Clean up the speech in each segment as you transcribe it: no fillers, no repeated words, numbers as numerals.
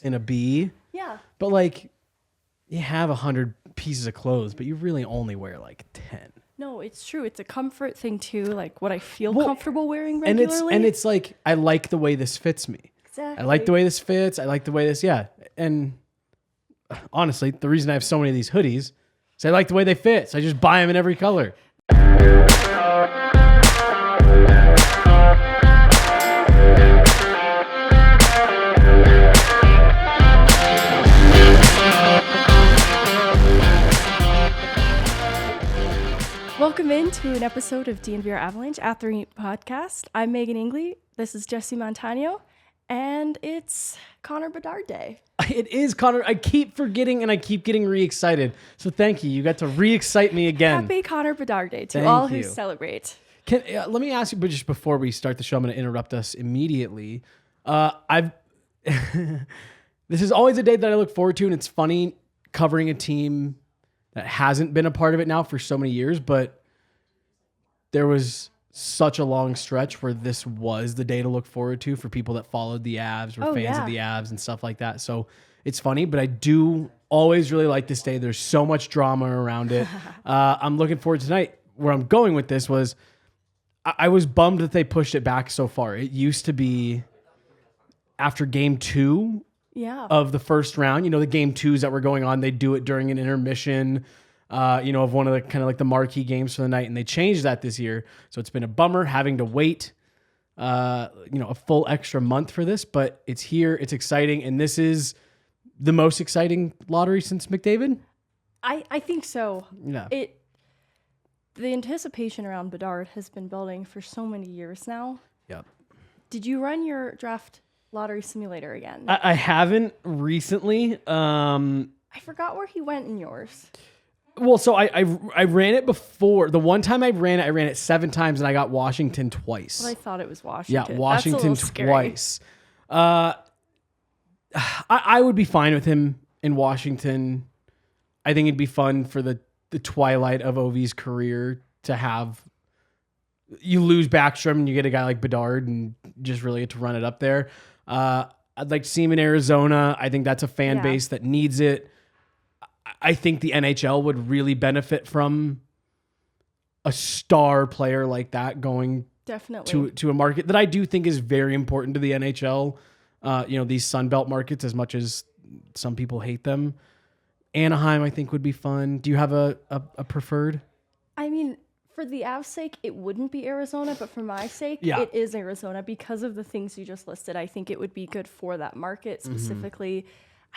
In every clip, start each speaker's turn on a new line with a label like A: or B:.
A: in a B.
B: Yeah.
A: But like, you have 100 pieces of clothes, but you really only wear like 10.
B: No, it's true. It's a comfort thing too, like what I feel comfortable wearing
A: And
B: regularly.
A: it's like, I like the way this fits me.
B: Exactly.
A: I like the way this fits. I like the way this, And honestly, the reason I have so many of these hoodies is I like the way they fit. So I just buy them in every color.
B: Welcome into an episode of DNVR Avalanche at the Rink podcast. I'm Meghan Angley. This is Jesse Montano, and it's Connor Bedard Day.
A: It is, Connor. I keep forgetting and I keep getting re-excited. So thank you. You got to re-excite me again.
B: Happy Connor Bedard Day to
A: Thank
B: all
A: you.
B: who celebrate.
A: Let me ask you, but just before we start the show, I'm going to interrupt us immediately. This is always a day that I look forward to, and it's funny covering a team that hasn't been a part of it now for so many years, but there was such a long stretch where this was the day to look forward to for people that followed the Avs, were fans of the Avs and stuff like that. So it's funny, but I do always really like this day. There's so much drama around it. I'm looking forward to tonight. Where I'm going with this was I was bummed that they pushed it back so far. It used to be after game 2 of the first round, the game 2s that were going on, they do it during an intermission, of one of the kind of like the marquee games for the night. And they changed that this year. So it's been a bummer having to wait, a full extra month for this, but it's here. It's exciting. And this is the most exciting lottery since McDavid.
B: I think so.
A: Yeah.
B: The anticipation around Bedard has been building for so many years now.
A: Yep.
B: Did you run your draft lottery simulator again?
A: I haven't recently.
B: I forgot where he went in yours.
A: Well, so I ran it before. The one time I ran it 7 times, and I got Washington twice.
B: Well, I thought it was Washington.
A: Yeah, Washington
B: That's a little
A: twice. I would be fine with him in Washington. I think it'd be fun for the twilight of Ovi's career to have. You lose Backstrom and you get a guy like Bedard and just really get to run it up there. I'd like to see him in Arizona. I think that's a fan base that needs it. I think the NHL would really benefit from a star player like that going
B: definitely
A: to a market that I do think is very important to the NHL. These Sunbelt markets, as much as some people hate them. Anaheim, I think, would be fun. Do you have a preferred?
B: I mean, for the Avs' sake, it wouldn't be Arizona, but for my sake, it is Arizona because of the things you just listed. I think it would be good for that market specifically.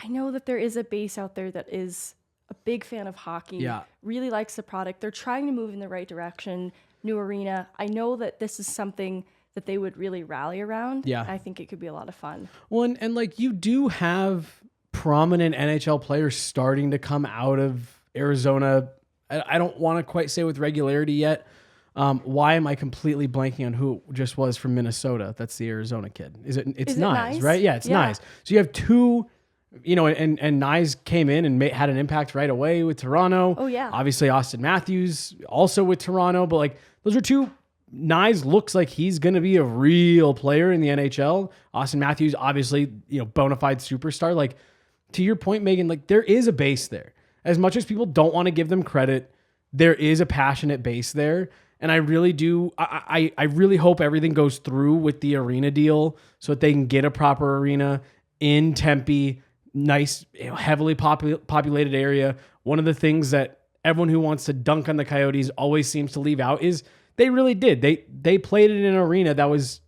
B: I know that there is a base out there that is a big fan of hockey, really likes the product. They're trying to move in the right direction, new arena. I know that this is something that they would really rally around.
A: Yeah.
B: I think it could be a lot of fun.
A: Well, and like you do have prominent NHL players starting to come out of Arizona. I don't want to quite say with regularity yet. Why am I completely blanking on who it just was from Minnesota? That's the Arizona kid. It's Nyes, right? Yeah, it's Nyes. So you have 2, and Nyes came in and had an impact right away with Toronto.
B: Oh, yeah.
A: Obviously, Austin Matthews also with Toronto. But like those are 2. Nyes looks like he's going to be a real player in the NHL. Austin Matthews, obviously, bona fide superstar. Like, to your point, Meghan, like there is a base there. As much as people don't want to give them credit, there is a passionate base there. And I really do. I really hope everything goes through with the arena deal so that they can get a proper arena in Tempe, nice, heavily populated area. One of the things that everyone who wants to dunk on the Coyotes always seems to leave out is they really did. They played it in an arena that was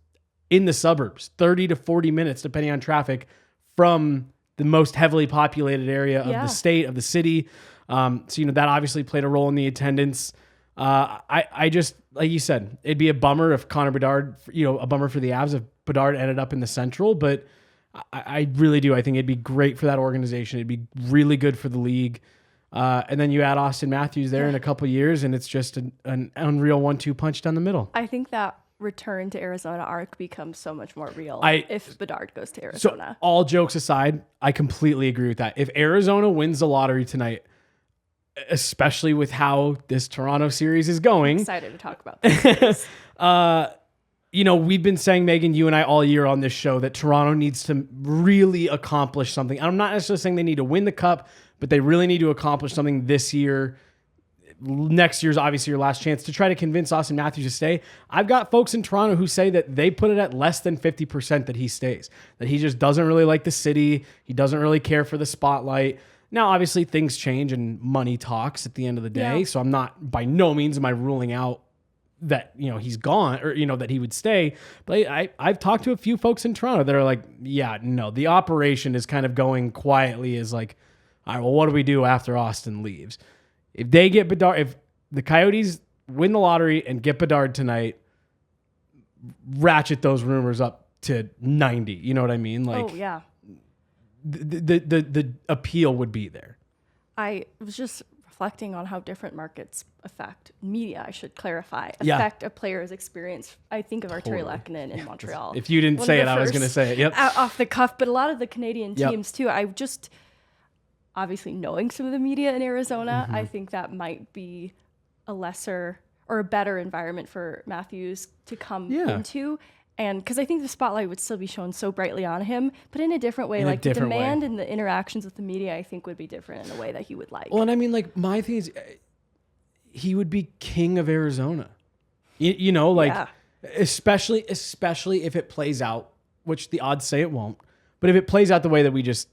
A: in the suburbs, 30 to 40 minutes, depending on traffic, from the most heavily populated area of the state, of the city. So, that obviously played a role in the attendance. I just, like you said, it'd be a bummer if Connor Bedard, a bummer for the Avs if Bedard ended up in the Central, but I really do. I think it'd be great for that organization. It'd be really good for the league. And then you add Austin Matthews there in a couple of years, and it's just an unreal 1-2 punch down the middle.
B: I think that return to Arizona arc becomes so much more real if Bedard goes to Arizona.
A: So all jokes aside, I completely agree with that. If Arizona wins the lottery tonight, especially with how this Toronto series is going,
B: I'm excited to talk about this.
A: we've been saying, Meghan, you and I all year on this show that Toronto needs to really accomplish something. I'm not necessarily saying they need to win the cup, but they really need to accomplish something this year. Next year's obviously your last chance to try to convince Austin Matthews to stay. I've got folks in Toronto who say that they put it at less than 50% that he stays, that he just doesn't really like the city. He doesn't really care for the spotlight. Now, obviously things change and money talks at the end of the day. Yeah. So I'm not, by no means am I ruling out that, he's gone or, that he would stay. But I've talked to a few folks in Toronto that are like, yeah, no, the operation is kind of going quietly as like, all right, well, what do we do after Austin leaves? If they get Bedard, if the Coyotes win the lottery and get Bedard tonight, ratchet those rumors up to 90. You know what I mean? Like,
B: oh yeah,
A: the appeal would be there.
B: I was just reflecting on how different markets affect media. I should clarify, affect a player's experience. I think of Arturi Lehkonen in Montreal.
A: If you didn't say it, I was going to say it. Yep,
B: off the cuff. But a lot of the Canadian teams too. I just. Obviously, knowing some of the media in Arizona, I think that might be a lesser or a better environment for Matthews to come into. And because I think the spotlight would still be shown so brightly on him, but in a different way. Like the demand and the interactions with the media, I think would be different in a way that he would like.
A: Well, and I mean, like, my thing is, he would be king of Arizona. Especially if it plays out, which the odds say it won't. But if it plays out the way that we just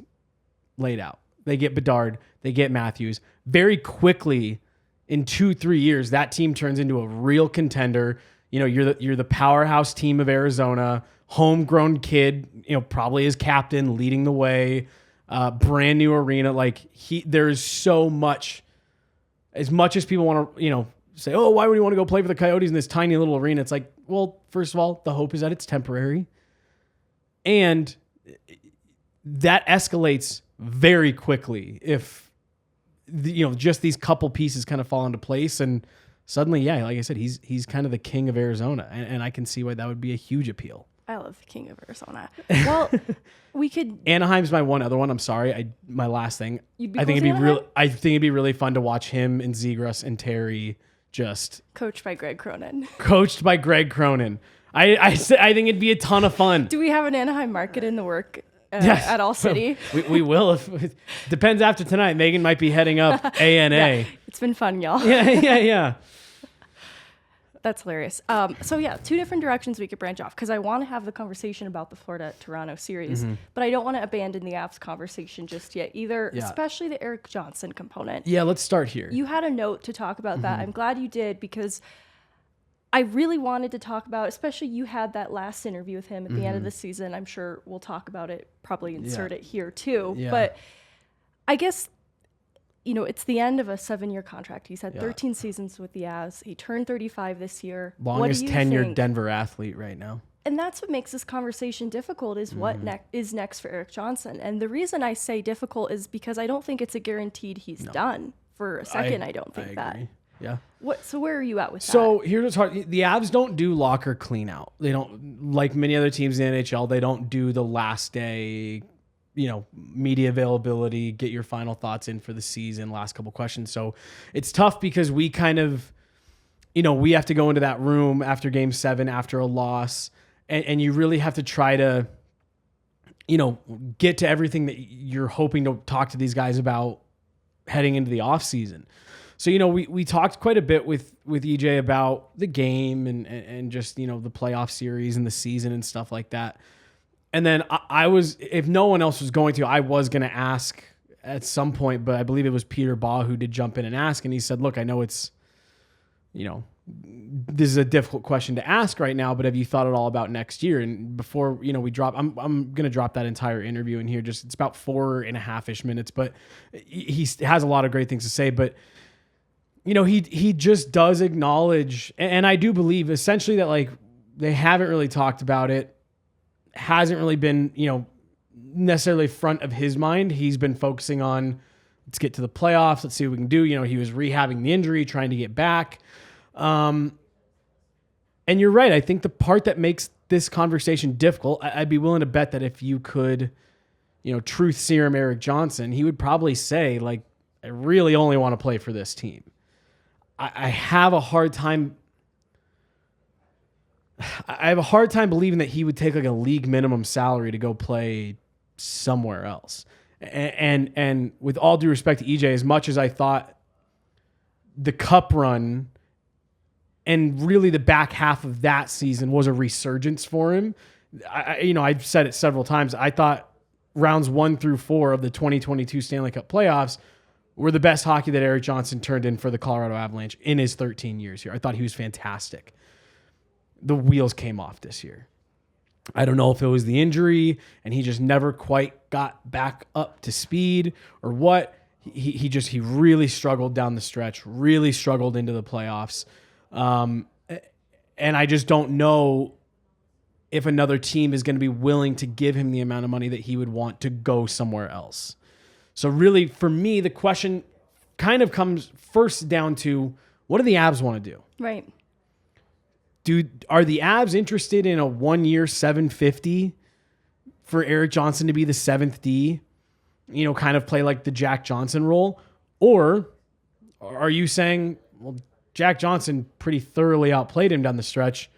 A: laid out. They get Bedard, they get Matthews. Very quickly, in 2-3 years, that team turns into a real contender. You're the powerhouse team of Arizona, homegrown kid, probably as captain, leading the way, brand new arena. Like there's so much. As much as people want to, say, oh, why would you want to go play for the Coyotes in this tiny little arena? It's like, well, first of all, the hope is that it's temporary, and that escalates very quickly if just these couple pieces kind of fall into place, and suddenly, like I said, he's kind of the king of Arizona, and I can see why that would be a huge appeal.
B: I love the king of Arizona. Well, we could.
A: Anaheim's my one other one. I'm sorry, my last thing. I think it'd be really fun to watch him and Zegras and Terry just
B: coached by Greg Cronin.
A: I think it'd be a ton of fun.
B: Do we have an Anaheim market in the work? Yes. At ALLCITY.
A: We will. Depends after tonight. Meghan might be heading up ANA.
B: Yeah, it's been fun, y'all.
A: Yeah.
B: That's hilarious. So yeah, two different directions we could branch off because I want to have the conversation about the Florida-Toronto series, but I don't want to abandon the Avs conversation just yet either, especially the Erik Johnson component.
A: Yeah, let's start here.
B: You had a note to talk about that. I'm glad you did because I really wanted to talk about, especially you had that last interview with him at the end of the season. I'm sure we'll talk about it, probably insert it here too. Yeah. But I guess, it's the end of a 7-year contract. He's had 13 seasons with the Avs. He turned 35 this year.
A: Longest tenured Denver athlete right now.
B: And that's what makes this conversation difficult is what is next for Erik Johnson. And the reason I say difficult is because I don't think it's a guaranteed he's done for a second. I don't think that.
A: Yeah.
B: So where are you at with that?
A: So here's what's hard. The Avs don't do locker clean out. They don't, like many other teams in the NHL, they don't do the last day, media availability, get your final thoughts in for the season, last couple questions. So it's tough because we kind of, we have to go into that room after game 7, after a loss, and you really have to try to, get to everything that you're hoping to talk to these guys about heading into the off season. So, we talked quite a bit with EJ about the game and just, the playoff series and the season and stuff like that. And then I was, if no one else was going to, I was going to ask at some point, but I believe it was Peter Baugh who did jump in and ask. And he said, look, I know it's, this is a difficult question to ask right now, but have you thought at all about next year? And before, we drop, I'm going to drop that entire interview in here. Just, it's about 4.5-ish minutes, but he has a lot of great things to say, but he just does acknowledge, and I do believe essentially that like they haven't really talked about it, hasn't really been, necessarily front of his mind. He's been focusing on, let's get to the playoffs. Let's see what we can do. He was rehabbing the injury, trying to get back. And you're right. I think the part that makes this conversation difficult, I'd be willing to bet that if you could, truth serum Erik Johnson, he would probably say like, I really only want to play for this team. I have a hard time. I have a hard time believing that he would take like a league minimum salary to go play somewhere else. And with all due respect to EJ, as much as I thought the cup run and really the back half of that season was a resurgence for him, I've said it several times. I thought rounds 1 through 4 of the 2022 Stanley Cup playoffs were the best hockey that Erik Johnson turned in for the Colorado Avalanche in his 13 years here. I thought he was fantastic. The wheels came off this year. I don't know if it was the injury and he just never quite got back up to speed or what. He really struggled down the stretch, really struggled into the playoffs. And I just don't know if another team is going to be willing to give him the amount of money that he would want to go somewhere else. So really, for me, the question kind of comes first down to, what do the Avs want to do?
B: Right.
A: Are the Avs interested in a 1-year $750 for Erik Johnson to be the 7th D? Kind of play like the Jack Johnson role? Or are you saying, well, Jack Johnson pretty thoroughly outplayed him down the stretch.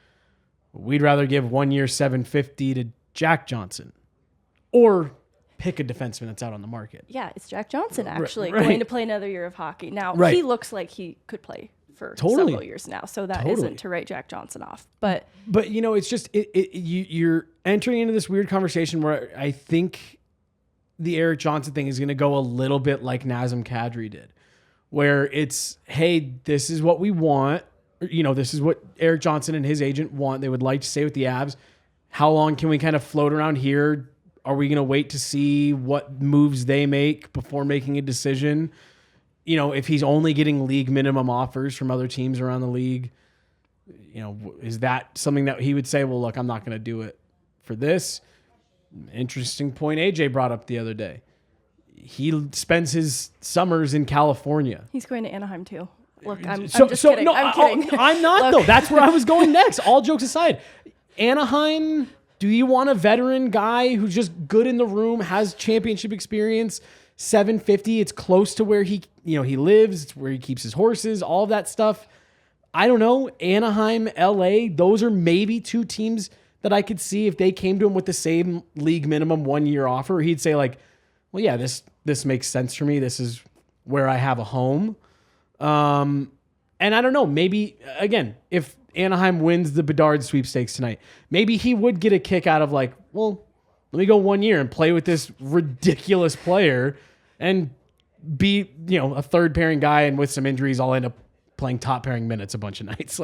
A: We'd rather give 1 year $750 to Jack Johnson, or pick a defenseman that's out on the market.
B: Yeah, it's Jack Johnson actually
A: right.
B: going to play another year of hockey. Now he looks like he could play for several years now, so that isn't to write Jack Johnson off. But
A: it's just you're entering into this weird conversation where I think the Erik Johnson thing is going to go a little bit like Nazem Kadri did, where it's, hey, this is what we want. This is what Erik Johnson and his agent want. They would like to stay with the Avs. How long can we kind of float around here? Are we going to wait to see what moves they make before making a decision? If he's only getting league minimum offers from other teams around the league, is that something that he would say, well, look, I'm not going to do it for this? Interesting point AJ brought up the other day. He spends his summers in California.
B: He's going to Anaheim too. Look, I'm just kidding.
A: No,
B: I'm kidding.
A: I'm not, though. That's where I was going next. All jokes aside, Anaheim, do you want a veteran guy who's just good in the room, has championship experience, $750? It's close to where he lives. It's where he keeps his horses, all of that stuff. I don't know. Anaheim, LA, those are maybe two teams that I could see if they came to him with the same league minimum 1 year offer. He'd say like, well, yeah, this makes sense for me. This is where I have a home. And I don't know, maybe, again, if Anaheim wins the Bedard sweepstakes tonight, maybe he would get a kick out of like, well, let me go 1 year and play with this ridiculous player and be, a third pairing guy, and with some injuries, I'll end up playing top pairing minutes a bunch of nights.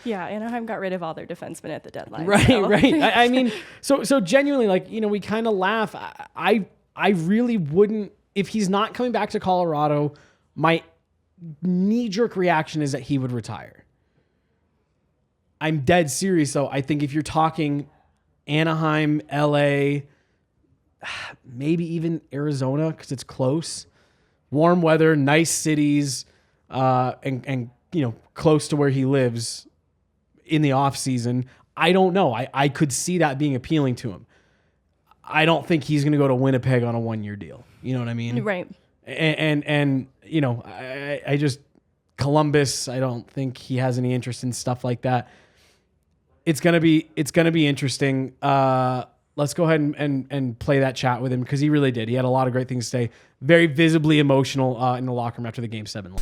B: Yeah, Anaheim got rid of all their defensemen at the deadline.
A: Right,
B: so.
A: right. I mean, so genuinely, we kind of laugh. I really wouldn't, if he's not coming back to Colorado, my knee-jerk reaction is that he would retire. I'm dead serious, though. I think if you're talking Anaheim, LA, maybe even Arizona, because it's close, warm weather, nice cities, and close to where he lives in the off season, I don't know. I could see that being appealing to him. I don't think he's going to go to Winnipeg on a 1 year deal. You know what I mean?
B: Right.
A: And I just, Columbus, I don't think he has any interest in stuff like that. It's gonna be interesting. Let's go ahead and play that chat with him, because he really did. He had a lot of great things to say. Very visibly emotional in the locker room after the Game 7.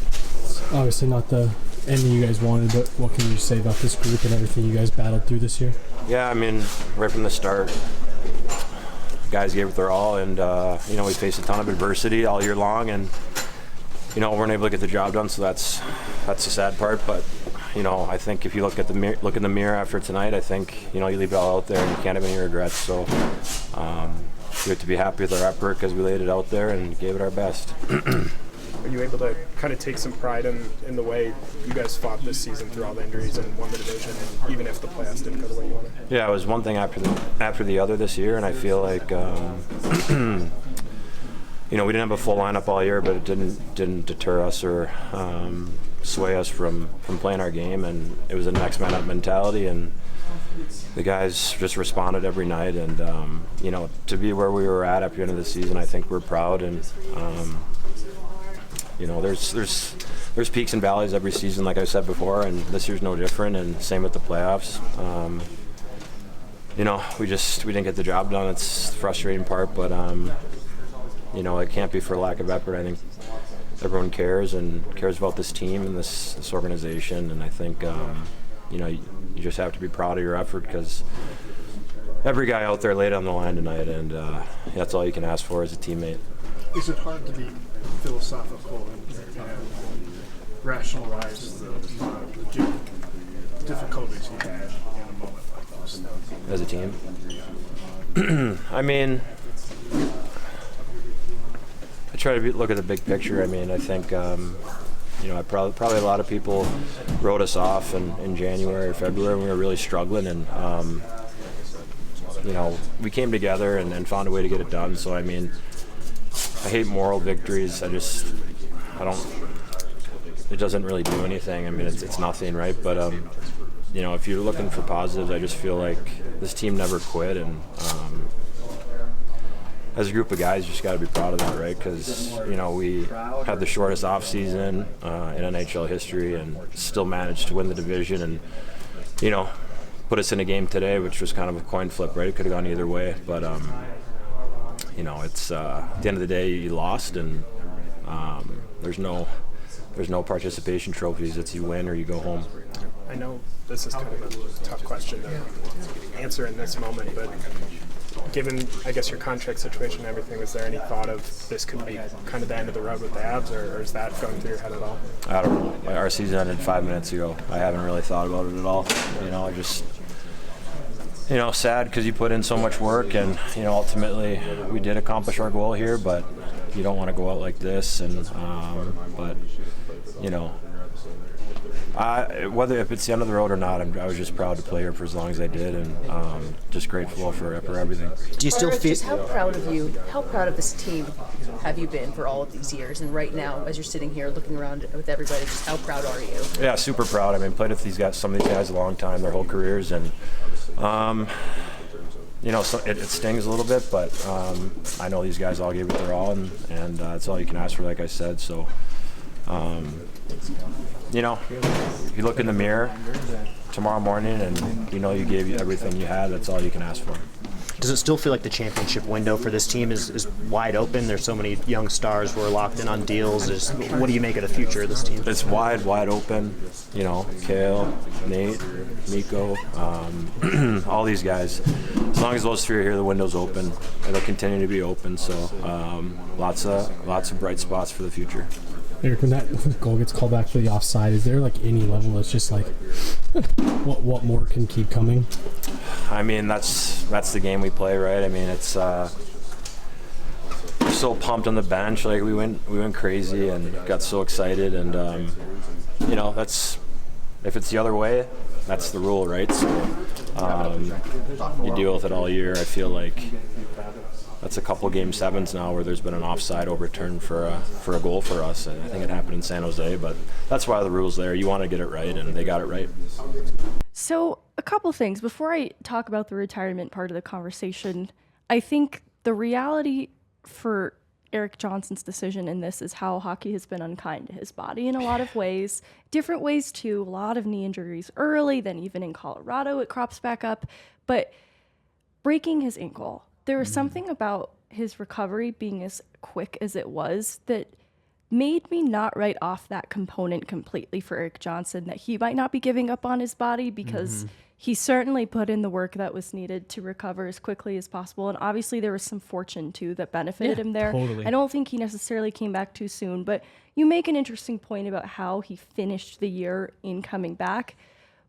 C: Obviously not the ending you guys wanted, but what can you say about this group and everything you guys battled through this year?
D: Yeah, I mean, right from the start, guys gave it their all, and we faced a ton of adversity all year long, and weren't able to get the job done. So that's the sad part. But I think if you look in the mirror after tonight, I think you leave it all out there and you can't have any regrets. So we have to be happy with our effort because we laid it out there and gave it our best.
E: Are you able to kind of take some pride in the way you guys fought this season through all the injuries and won the division, and even if the playoffs didn't go the way you wanted?
D: Yeah, it was one thing after the other this year, and I feel like we didn't have a full lineup all year, but it didn't deter us or sway us from playing our game, and it was a next man up mentality, and the guys just responded every night, and to be where we were at after the end of the season, I think we're proud, and You know, there's peaks and valleys every season, like I said before, and this year's no different. And same with the playoffs. You know, we didn't get the job done. It's the frustrating part, but you know, it can't be for lack of effort. I think everyone cares about this team and this organization, and I think you know, you just have to be proud of your effort, because every guy out there laid on the line tonight, and that's all you can ask for as a teammate.
F: Is it hard to be philosophical and rationalize the difficulties you had in a moment like this?
D: As a team? I mean, I try to look at the big picture. I mean, I think you know, probably a lot of people wrote us off in January or February when we were really struggling, and you know, we came together and found a way to get it done. So I mean, I hate moral victories. I don't. It doesn't really do anything. I mean, it's nothing, right? But you know, if you're looking for positives, I just feel like this team never quit, and as a group of guys, you just got to be proud of that, right? Because, you know, we had the shortest off season in NHL history and still managed to win the division, and, you know, put us in a game today, which was kind of a coin flip, right? It could have gone either way, but you know, it's at the end of the day, you lost, and there's no participation trophies. It's you win or you go home.
E: I know this is kind of a tough question to answer in this moment, but given, I guess, your contract situation and everything, was there any thought of this could be kind of the end of the road with the Avs, or is that going through your head at all?
D: I don't know. Our season ended 5 minutes ago. I haven't really thought about it at all. You know, I just, you know, sad because you put in so much work, and, you know, ultimately we did accomplish our goal here, but you don't want to go out like this. And but, you know, whether if it's the end of the road or not, I was just proud to play here for as long as I did, and just grateful for everything.
G: Do you still feel? How proud of this team have you been for all of these years? And right now, as you're sitting here looking around with everybody, just how proud are you?
D: Yeah, super proud. I mean, played with some of these guys a long time, their whole careers, and you know, so it stings a little bit, but I know these guys all gave it their all, and that's all you can ask for, like I said. So. You know, if you look in the mirror tomorrow morning and you know you gave everything you had, that's all you can ask for.
H: Does it still feel like the championship window for this team is wide open? There's so many young stars who are locked in on deals. What do you make of the future of this team?
D: It's wide open. You know, Kale, Nate, Mikko, all these guys. As long as those three are here, the window's open. It'll continue to be open. So lots of bright spots for the future.
C: Erik, when that goal gets called back for the offside, is there like any level that's just like what more can keep coming?
D: I mean, that's the game we play, right? I mean, it's we're so pumped on the bench. Like we went crazy and got so excited, and you know, that's if it's the other way, that's the rule, right? So you deal with it all year. I feel like that's a couple game sevens now where there's been an offside overturned for a goal for us. And I think it happened in San Jose, but that's why the rule's there. You want to get it right, and they got it right.
B: So a couple things. Before I talk about the retirement part of the conversation, I think the reality for Erik Johnson's decision in this is how hockey has been unkind to his body in a lot of ways. Different ways, too. A lot of knee injuries early, then even in Colorado it crops back up. But breaking his ankle, there was something about his recovery being as quick as it was that made me not write off that component completely for Erik Johnson, that he might not be giving up on his body, because he certainly put in the work that was needed to recover as quickly as possible. And obviously there was some fortune too that benefited him there.
A: Totally.
B: I don't think he necessarily came back too soon, but you make an interesting point about how he finished the year in coming back.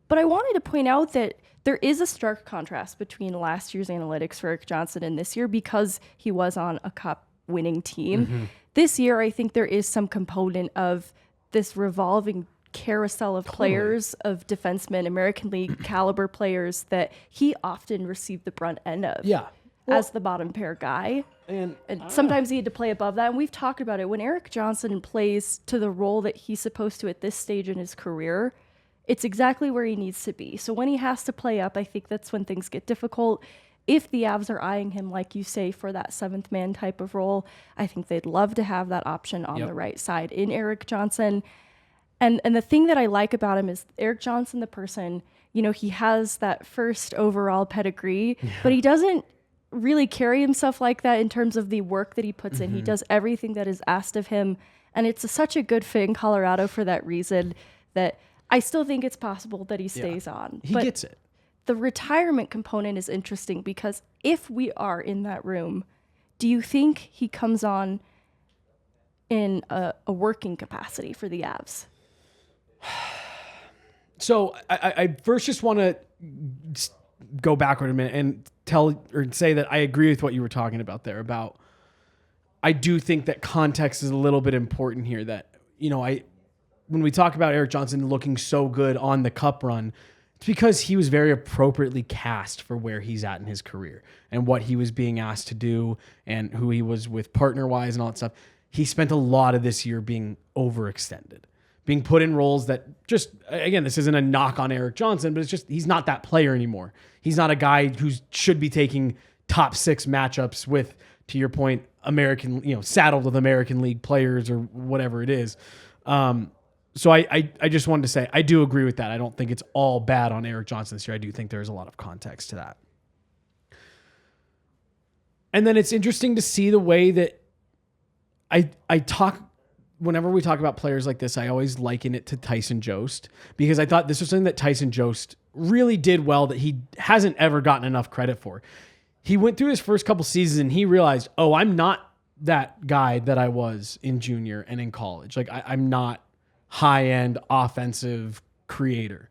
B: But I wanted to point out that there is a stark contrast between last year's analytics for Erik Johnson and this year, because he was on a cup winning team. This year, I think there is some component of this revolving carousel of players, of defensemen, American League caliber players that he often received the brunt end of.
A: Yeah.
B: As the bottom pair guy. And sometimes he had to play above that. And we've talked about it. When Erik Johnson plays to the role that he's supposed to at this stage in his career, it's exactly where he needs to be. So when he has to play up, I think that's when things get difficult. if the Avs are eyeing him, like you say, for that seventh man type of role, I think they'd love to have that option on the right side in Erik Johnson. And the thing that I like about him is Erik Johnson, the person, you know, he has that first overall pedigree, but he doesn't really carry himself like that in terms of the work that he puts in. He does everything that is asked of him. And it's such a good fit in Colorado for that reason that I still think it's possible that he stays on.
A: He gets it.
B: The retirement component is interesting because if we are in that room, do you think he comes on in a working capacity for the Avs?
A: So I first just want to go backward a minute and say that I agree with what you were talking about there about, I do think that context is a little bit important here, that, you know, when we talk about Erik Johnson looking so good on the cup run, it's because he was very appropriately cast for where he's at in his career and what he was being asked to do and who he was with partner-wise and all that stuff. He spent a lot of this year being overextended, being put in roles that just, again, this isn't a knock on Erik Johnson, but it's just, he's not that player anymore. He's not a guy who should be taking top 6 matchups with, to your point, American, you know, saddled with American League players or whatever it is. So I just wanted to say, I do agree with that. I don't think it's all bad on Erik Johnson this year. I do think there's a lot of context to that. And then it's interesting to see the way that I talk, whenever we talk about players like this, I always liken it to Tyson Jost, because I thought this was something that Tyson Jost really did well that he hasn't ever gotten enough credit for. He went through his first couple seasons and he realized, oh, I'm not that guy that I was in junior and in college. Like I'm not high-end offensive creator.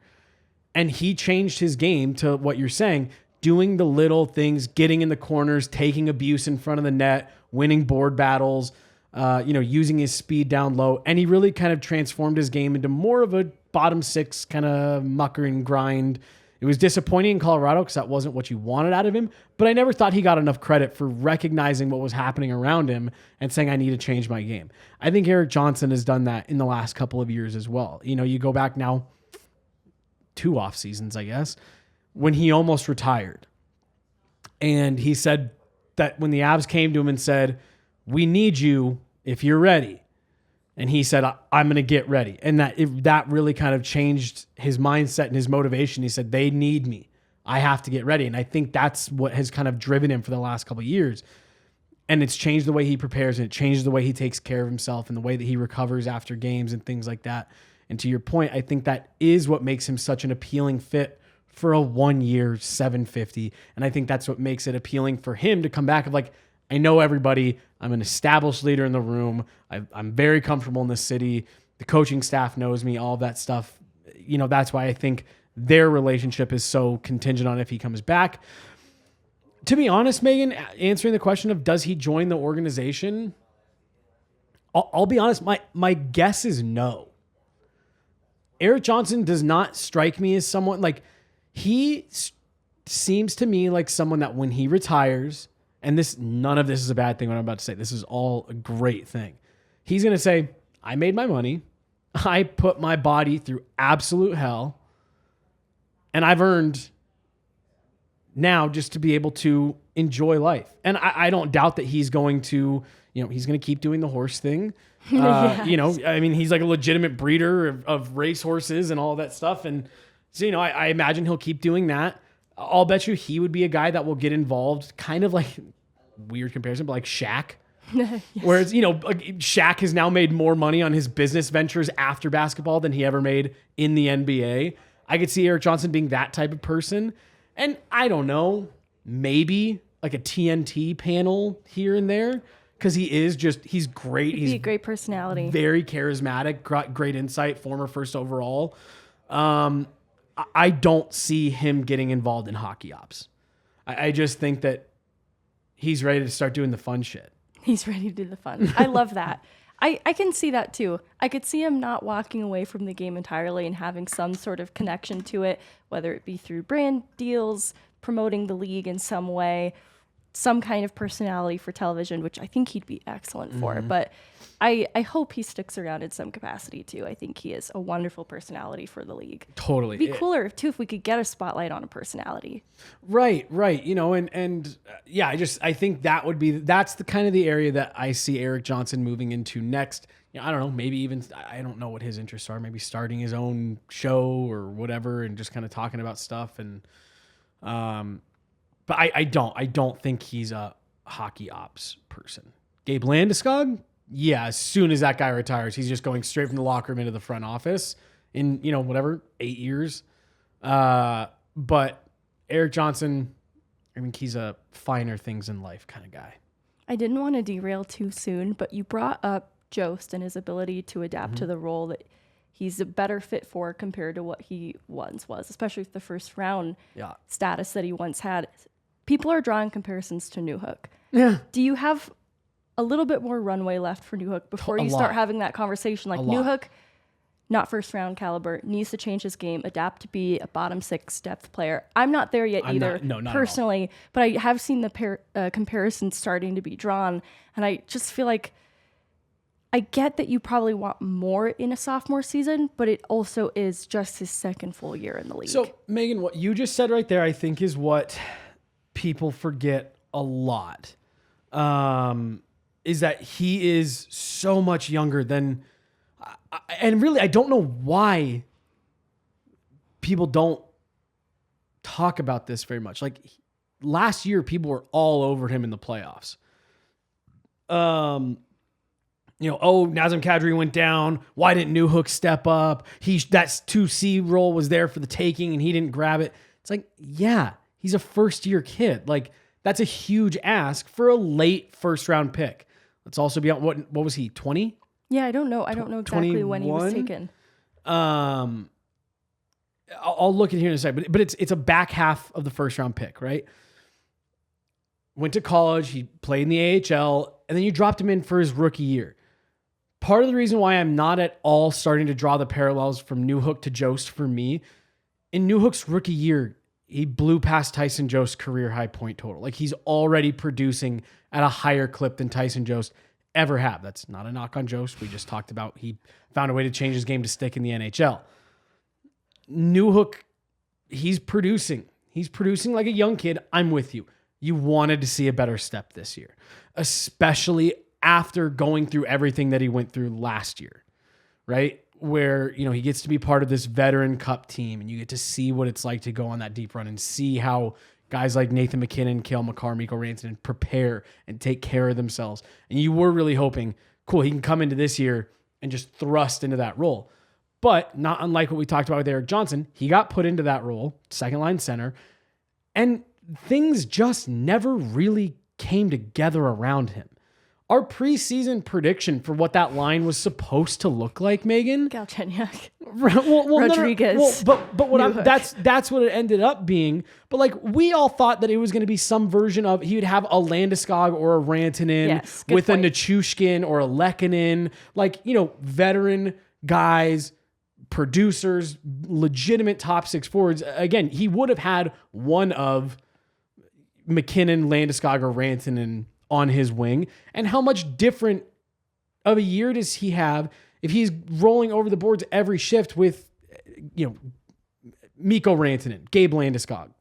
A: And he changed his game to what you're saying, doing the little things, getting in the corners, taking abuse in front of the net, winning board battles, using his speed down low. And he really kind of transformed his game into more of a bottom 6 kind of mucker and grind. It was disappointing in Colorado because that wasn't what you wanted out of him, but I never thought he got enough credit for recognizing what was happening around him and saying, I need to change my game. I think Erik Johnson has done that in the last couple of years as well. You know, you go back now 2 off seasons, I guess, when he almost retired. And he said that when the Avs came to him and said, we need you if you're ready. And he said, I'm going to get ready. And that really kind of changed his mindset and his motivation. He said, they need me. I have to get ready. And I think that's what has kind of driven him for the last couple of years. And it's changed the way he prepares, and it changed the way he takes care of himself and the way that he recovers after games and things like that. And to your point, I think that is what makes him such an appealing fit for a 1-year $750. And I think that's what makes it appealing for him to come back of like, I know everybody. I'm an established leader in the room. I'm very comfortable in this city. The coaching staff knows me, all of that stuff. You know, that's why I think their relationship is so contingent on if he comes back. To be honest, Megan, answering the question of does he join the organization, I'll be honest, my guess is no. Erik Johnson does not strike me as someone like he seems to me like someone that when he retires, and none of this is a bad thing what I'm about to say. This is all a great thing. He's going to say, I made my money. I put my body through absolute hell. And I've earned now just to be able to enjoy life. And I don't doubt that he's going to, he's going to keep doing the horse thing.
B: Yes.
A: I mean, he's like a legitimate breeder of race horses and all that stuff. And so, I imagine he'll keep doing that. I'll bet you he would be a guy that will get involved, kind of like weird comparison, but like Shaq. Yes. Whereas, Shaq has now made more money on his business ventures after basketball than he ever made in the NBA. I could see Erik Johnson being that type of person. And I don't know, maybe like a TNT panel here and there, because he's great. He's
B: a great personality.
A: Very charismatic, great insight, former first overall. I don't see him getting involved in hockey ops. I just think that he's ready to start doing the fun shit.
B: He's ready to do the fun. I love that. I can see that too. I could see him not walking away from the game entirely and having some sort of connection to it, whether it be through brand deals, promoting the league in some way. some kind of personality for television, which I think he'd be excellent for. But I hope he sticks around in some capacity too. I think he is a wonderful personality for the league.
A: Totally.
B: It'd be cooler too if we could get a spotlight on a personality.
A: Right. You know, and yeah, I think that's the kind of the area that I see Erik Johnson moving into next. You know, I don't know, maybe even, I don't know what his interests are, maybe starting his own show or whatever and just kind of talking about stuff. And, but I don't think he's a hockey ops person. Gabe Landeskog, yeah, as soon as that guy retires, he's just going straight from the locker room into the front office in, you know, whatever, 8 years. But Erik Johnson, I think he's a finer things in life kind of guy.
B: I didn't want to derail too soon, but you brought up Jost and his ability to adapt to the role that he's a better fit for compared to what he once was, especially with the first round status that he once had. People are drawing comparisons to Newhook.
A: Yeah.
B: Do you have a little bit more runway left for Newhook before you start having that conversation? Like Newhook, not first round caliber, needs to change his game, adapt to be a bottom 6 depth player. I'm not there yet either,
A: not
B: personally, but I have seen the comparisons starting to be drawn, and I just feel like I get that you probably want more in a sophomore season, but it also is just his second full year in the league.
A: So, Megan, what you just said right there, I think is what people forget a lot, is that he is so much younger than, and really, I don't know why people don't talk about this very much. Like last year, people were all over him in the playoffs. You know, oh, Nazem Kadri went down. Why didn't Newhook step up? That 2C role was there for the taking and he didn't grab it. It's like, yeah, he's a first-year kid. Like, that's a huge ask for a late first-round pick. Let's also be on, what was he, 20?
B: Yeah, I don't know. I don't know exactly when he was taken.
A: I'll look at here in a second, but it's a back half of the first-round pick, right? Went to college, he played in the AHL, and then you dropped him in for his rookie year. Part of the reason why I'm not at all starting to draw the parallels from Newhook to Jost for me, in Newhook's rookie year, he blew past Tyson Jost's career high point total. Like he's already producing at a higher clip than Tyson Jost ever have. That's not a knock on Jost. We just talked about he found a way to change his game to stick in the NHL. Newhook, he's producing like a young kid. I'm with you. You wanted to see a better step this year, especially after going through everything that he went through last year, right? Where, you know, he gets to be part of this veteran cup team and you get to see what it's like to go on that deep run and see how guys like Nathan McKinnon, Cale Makar, Mikko Rantanen prepare and take care of themselves. And you were really hoping, cool, he can come into this year and just thrust into that role. But not unlike what we talked about with Erik Johnson, he got put into that role, second line center, and things just never really came together around him. Our preseason prediction for what that line was supposed to look like, Megan,
B: Galchenyuk, Rodriguez,
A: but what that's what it ended up being. But like we all thought that it was going to be some version of he would have a Landeskog or a Rantanen with point. A Nichushkin or a Lehkonen, like, you know, veteran guys, producers, legitimate top 6 forwards. Again, he would have had one of McKinnon, Landeskog, or Rantanen on his wing. And how much different of a year does he have if he's rolling over the boards every shift with, you know, Mikko Rantanen, Gabe Landeskog?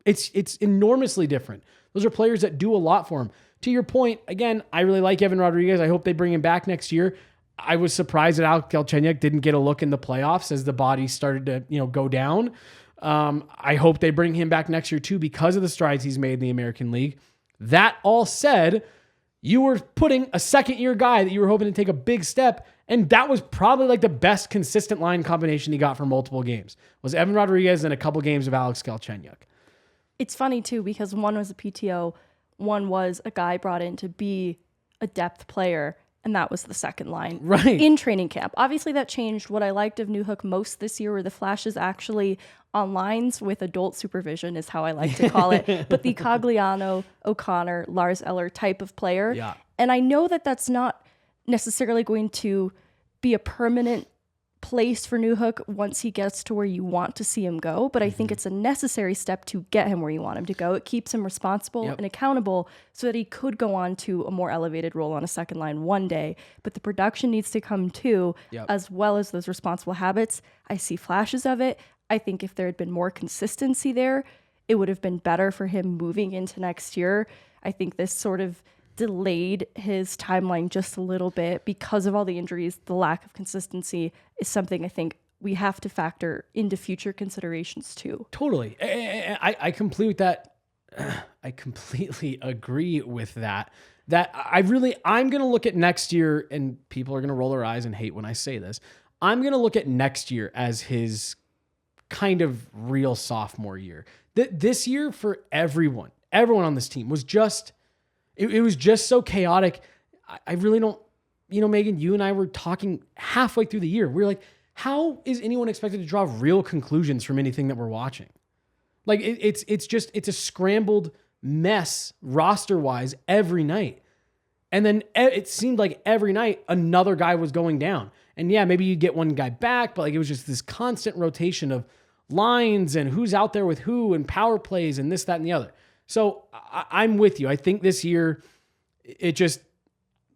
A: It's enormously different. Those are players that do a lot for him. To your point, again, I really like Evan Rodriguez. I hope they bring him back next year. I was surprised that Alex Galchenyuk didn't get a look in the playoffs as the body started to, you know, go down. I hope they bring him back next year too because of the strides he's made in the American League. That all said, you were putting a second-year guy that you were hoping to take a big step, and that was probably like the best consistent line combination he got for multiple games, was Evan Rodriguez and a couple games of Alex Galchenyuk.
B: It's funny, too, because one was a PTO, one was a guy brought in to be a depth player, and that was the second line in training camp. Obviously, that changed. What I liked of Newhook most this year were the flashes actually on lines with adult supervision is how I like to call it. But the Cogliano, O'Connor, Lars Eller type of player. Yeah. And I know that that's not necessarily going to be a permanent place for Newhook once he gets to where you want to see him go, but I think it's a necessary step to get him where you want him to go. It keeps him responsible and accountable so that he could go on to a more elevated role on a second line one day, but the production needs to come too, as well as those responsible habits. I see flashes of it. I think if there had been more consistency there, it would have been better for him moving into next year. I think this sort of delayed his timeline just a little bit because of all the injuries. The lack of consistency is something I think we have to factor into future considerations too.
A: Totally. I completely agree with that. I'm going to look at next year, and people are going to roll their eyes and hate when I say this. I'm going to look at next year as his kind of real sophomore year. This year for everyone on this team was just, it was just so chaotic. I really don't, Meghan, you and I were talking halfway through the year. We were like, how is anyone expected to draw real conclusions from anything that we're watching? Like it's a scrambled mess roster wise every night. And then it seemed like every night another guy was going down. And yeah, maybe you get one guy back, but like it was just this constant rotation of lines and who's out there with who and power plays and this, that, and the other. So I'm with you. I think this year,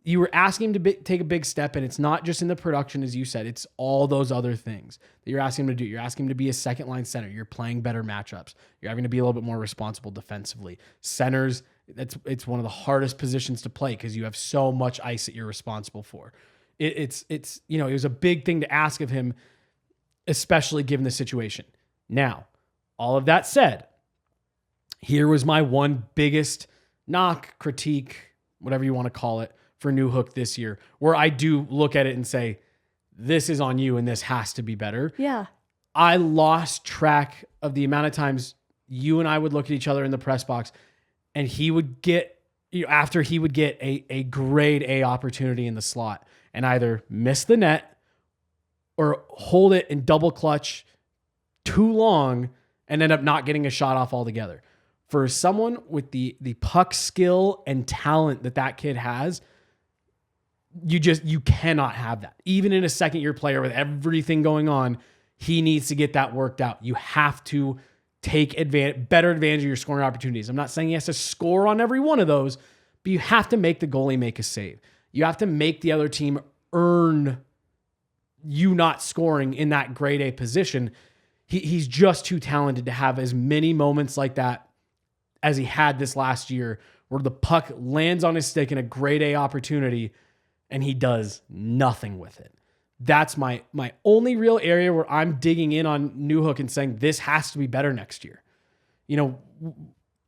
A: you were asking him to take a big step, and it's not just in the production, as you said. It's all those other things that you're asking him to do. You're asking him to be a second-line center. You're playing better matchups. You're having to be a little bit more responsible defensively. Centers, it's one of the hardest positions to play because you have so much ice that you're responsible for. It was a big thing to ask of him, especially given the situation. Now, all of that said, here was my one biggest knock, critique, whatever you want to call it, for Newhook this year, where I do look at it and say, this is on you and this has to be better.
B: Yeah.
A: I lost track of the amount of times you and I would look at each other in the press box and he would get, after he would get a grade A opportunity in the slot and either miss the net or hold it in double clutch too long and end up not getting a shot off altogether. For someone with the puck skill and talent that kid has, you cannot have that. Even in a second-year player with everything going on, he needs to get that worked out. You have to take better advantage of your scoring opportunities. I'm not saying he has to score on every one of those, but you have to make the goalie make a save. You have to make the other team earn you not scoring in that grade A position. He's just too talented to have as many moments like that as he had this last year, where the puck lands on his stick in a grade A opportunity and he does nothing with it. That's my only real area where I'm digging in on Newhook and saying this has to be better next year.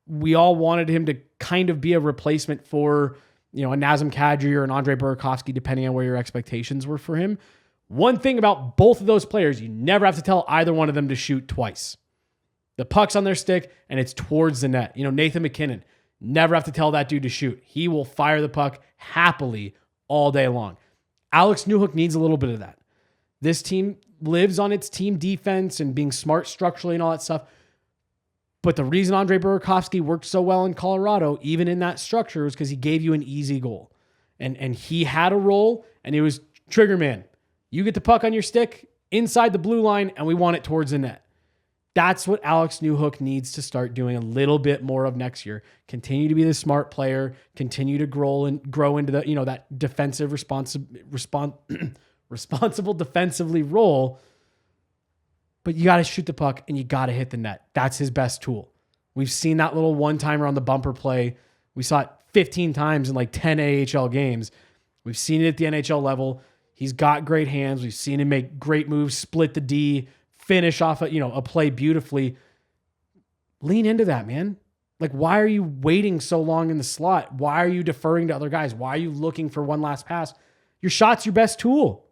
A: We all wanted him to kind of be a replacement for, a Nazem Kadri or an Andre Burakovsky, depending on where your expectations were for him. One thing about both of those players, you never have to tell either one of them to shoot twice. The puck's on their stick and it's towards the net. Nathan MacKinnon, never have to tell that dude to shoot. He will fire the puck happily all day long. Alex Newhook needs a little bit of that. This team lives on its team defense and being smart structurally and all that stuff. But the reason Andre Burakovsky worked so well in Colorado, even in that structure, was because he gave you an easy goal. And he had a role, and it was trigger man. You get the puck on your stick inside the blue line, and we want it towards the net. That's what Alex Newhook needs to start doing a little bit more of next year. Continue to be the smart player. Continue to grow into the that defensive responsible defensively role. But you got to shoot the puck and you got to hit the net. That's his best tool. We've seen that little one-timer on the bumper play. We saw it 15 times in like 10 AHL games. We've seen it at the NHL level. He's got great hands. We've seen him make great moves, split the D, finish off a play beautifully. Lean into that, man. Like, why are you waiting so long in the slot? Why are you deferring to other guys? Why are you looking for one last pass? Your shot's your best tool.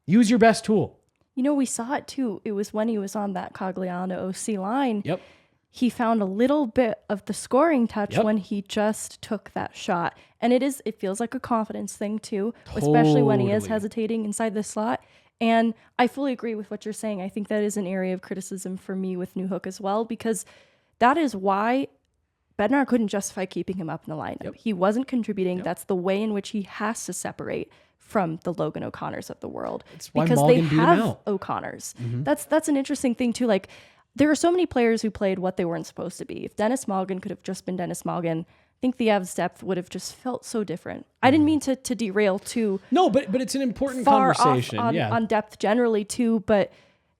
A: Use your best tool.
B: We saw it too. It was when he was on that Cogliano OC line.
A: Yep.
B: He found a little bit of the scoring touch when he just took that shot. And it feels like a confidence thing too, especially when he is hesitating inside the slot. And I fully agree with what you're saying. I think that is an area of criticism for me with Newhook as well, because that is why Bednar couldn't justify keeping him up in the lineup. Yep. He wasn't contributing. Yep. That's the way in which he has to separate from the Logan O'Connors of the world.
A: why
B: because
A: Morgan
B: they
A: beat him
B: have
A: out.
B: O'Connors. That's an interesting thing too. Like, there are so many players who played what they weren't supposed to be. If Dennis Morgan could have just been Dennis Morgan, I think the Avs depth would have just felt so different. I didn't mean to derail too.
A: No, but it's an important
B: far
A: conversation.
B: Off on depth generally too, but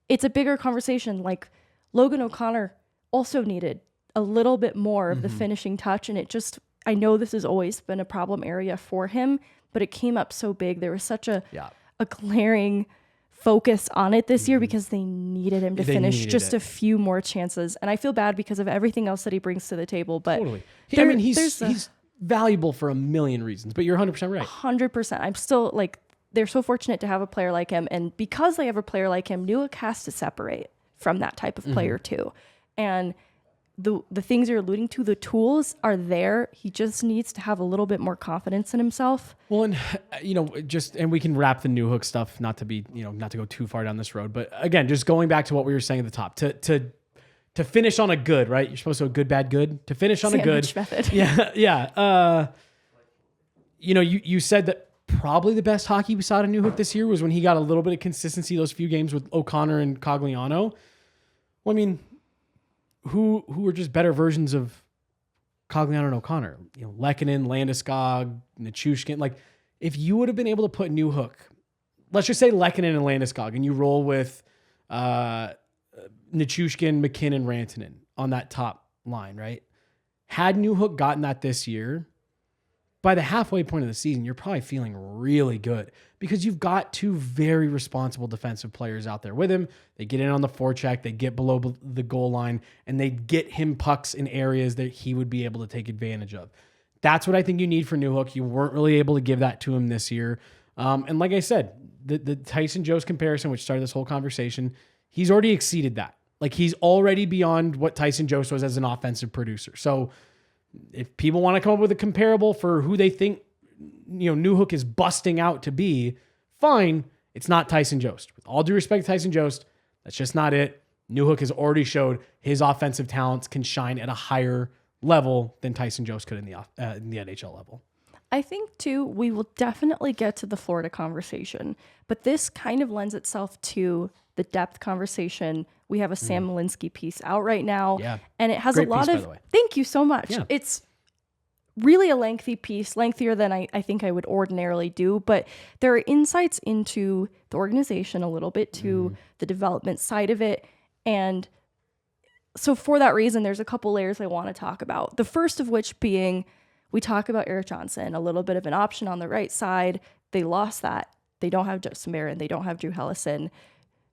B: it's a bigger conversation. Like, Logan O'Connor also needed a little bit more of the finishing touch, and I know this has always been a problem area for him, but it came up so big. There was such a glaring focus on it this year because they needed him to finish just a few more chances. And I feel bad because of everything else that he brings to the table. But
A: totally. He's valuable for a million reasons, but you're 100% right.
B: 100%. I'm still like, they're so fortunate to have a player like him. And because they have a player like him, Newark has to separate from that type of player too. And the things you're alluding to, the tools are there. He just needs to have a little bit more confidence in himself.
A: Well, and and we can wrap the Newhook stuff, not to go too far down this road. But again, just going back to what we were saying at the top, to finish on a good, right? You're supposed to go good, bad, good. To finish on
B: Sandwich
A: a good
B: method.
A: Yeah. You said that probably the best hockey we saw at Newhook this year was when he got a little bit of consistency those few games with O'Connor and Cogliano. Well, I mean, who are just better versions of Cogliano and O'Connor? Lehkonen, Landeskog, Nichushkin. Like, if you would have been able to put Newhook, let's just say Lehkonen and Landeskog, and you roll with Nichushkin, McKinnon, Rantanen on that top line, right? Had Newhook gotten that this year, by the halfway point of the season, you're probably feeling really good because you've got two very responsible defensive players out there with him. They get in on the forecheck, they get below the goal line, and they get him pucks in areas that he would be able to take advantage of. That's what I think you need for Newhook. You weren't really able to give that to him this year. And like I said, the Tyson Jost comparison, which started this whole conversation, he's already exceeded that. Like, he's already beyond what Tyson Jost was as an offensive producer. So if people want to come up with a comparable for who they think, Newhook is busting out to be, fine. It's not Tyson Jost. With all due respect to Tyson Jost, that's just not it. Newhook has already showed his offensive talents can shine at a higher level than Tyson Jost could in the NHL level.
B: I think, too, we will definitely get to the Florida conversation, but this kind of lends itself to the depth conversation. We have a Sam Malinski piece out right now, and it has
A: Great
B: a lot
A: piece,
B: of...
A: by the way.
B: Thank you so much.
A: Yeah.
B: It's really a lengthy piece, lengthier than I think I would ordinarily do, but there are insights into the organization a little bit, to the development side of it, and so for that reason, there's a couple layers I want to talk about. The first of which being, we talk about Erik Johnson, a little bit of an option on the right side. They lost that. They don't have Justin Barron. They don't have Drew Hellison.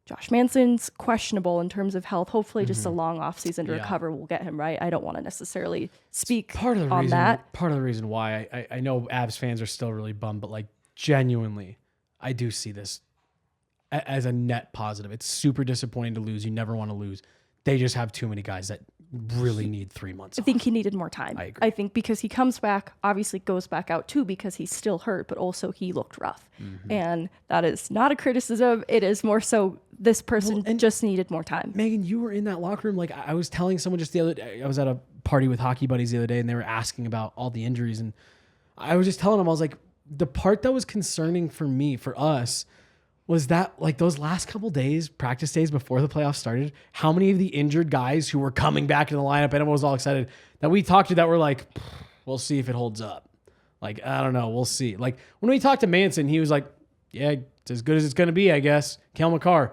B: Josh Manson's questionable in terms of health. Hopefully just a long offseason to recover will get him right. I don't want to necessarily speak on that.
A: Part of the reason why I know Avs fans are still really bummed, but like, genuinely, I do see this as a net positive. It's super disappointing to lose. You never want to lose. They just have too many guys that really need 3 months
B: I think he needed more time.
A: I agree.
B: I think because he comes back, obviously goes back out too because he's still hurt, but also he looked rough. And that is not a criticism. It is more so this person just needed more time.
A: Meghan, you were in that locker room. Like, I was telling someone just the other day, I was at a party with hockey buddies the other day, and they were asking about all the injuries. And I was just telling them, I was like, the part that was concerning for me, for us, was that like those last couple days, practice days before the playoffs started, how many of the injured guys who were coming back in the lineup, and everyone was all excited, that we talked to that were like, we'll see if it holds up. Like, I don't know, we'll see. Like, when we talked to Manson, he was like, yeah, it's as good as it's going to be, I guess. Kel McCarr,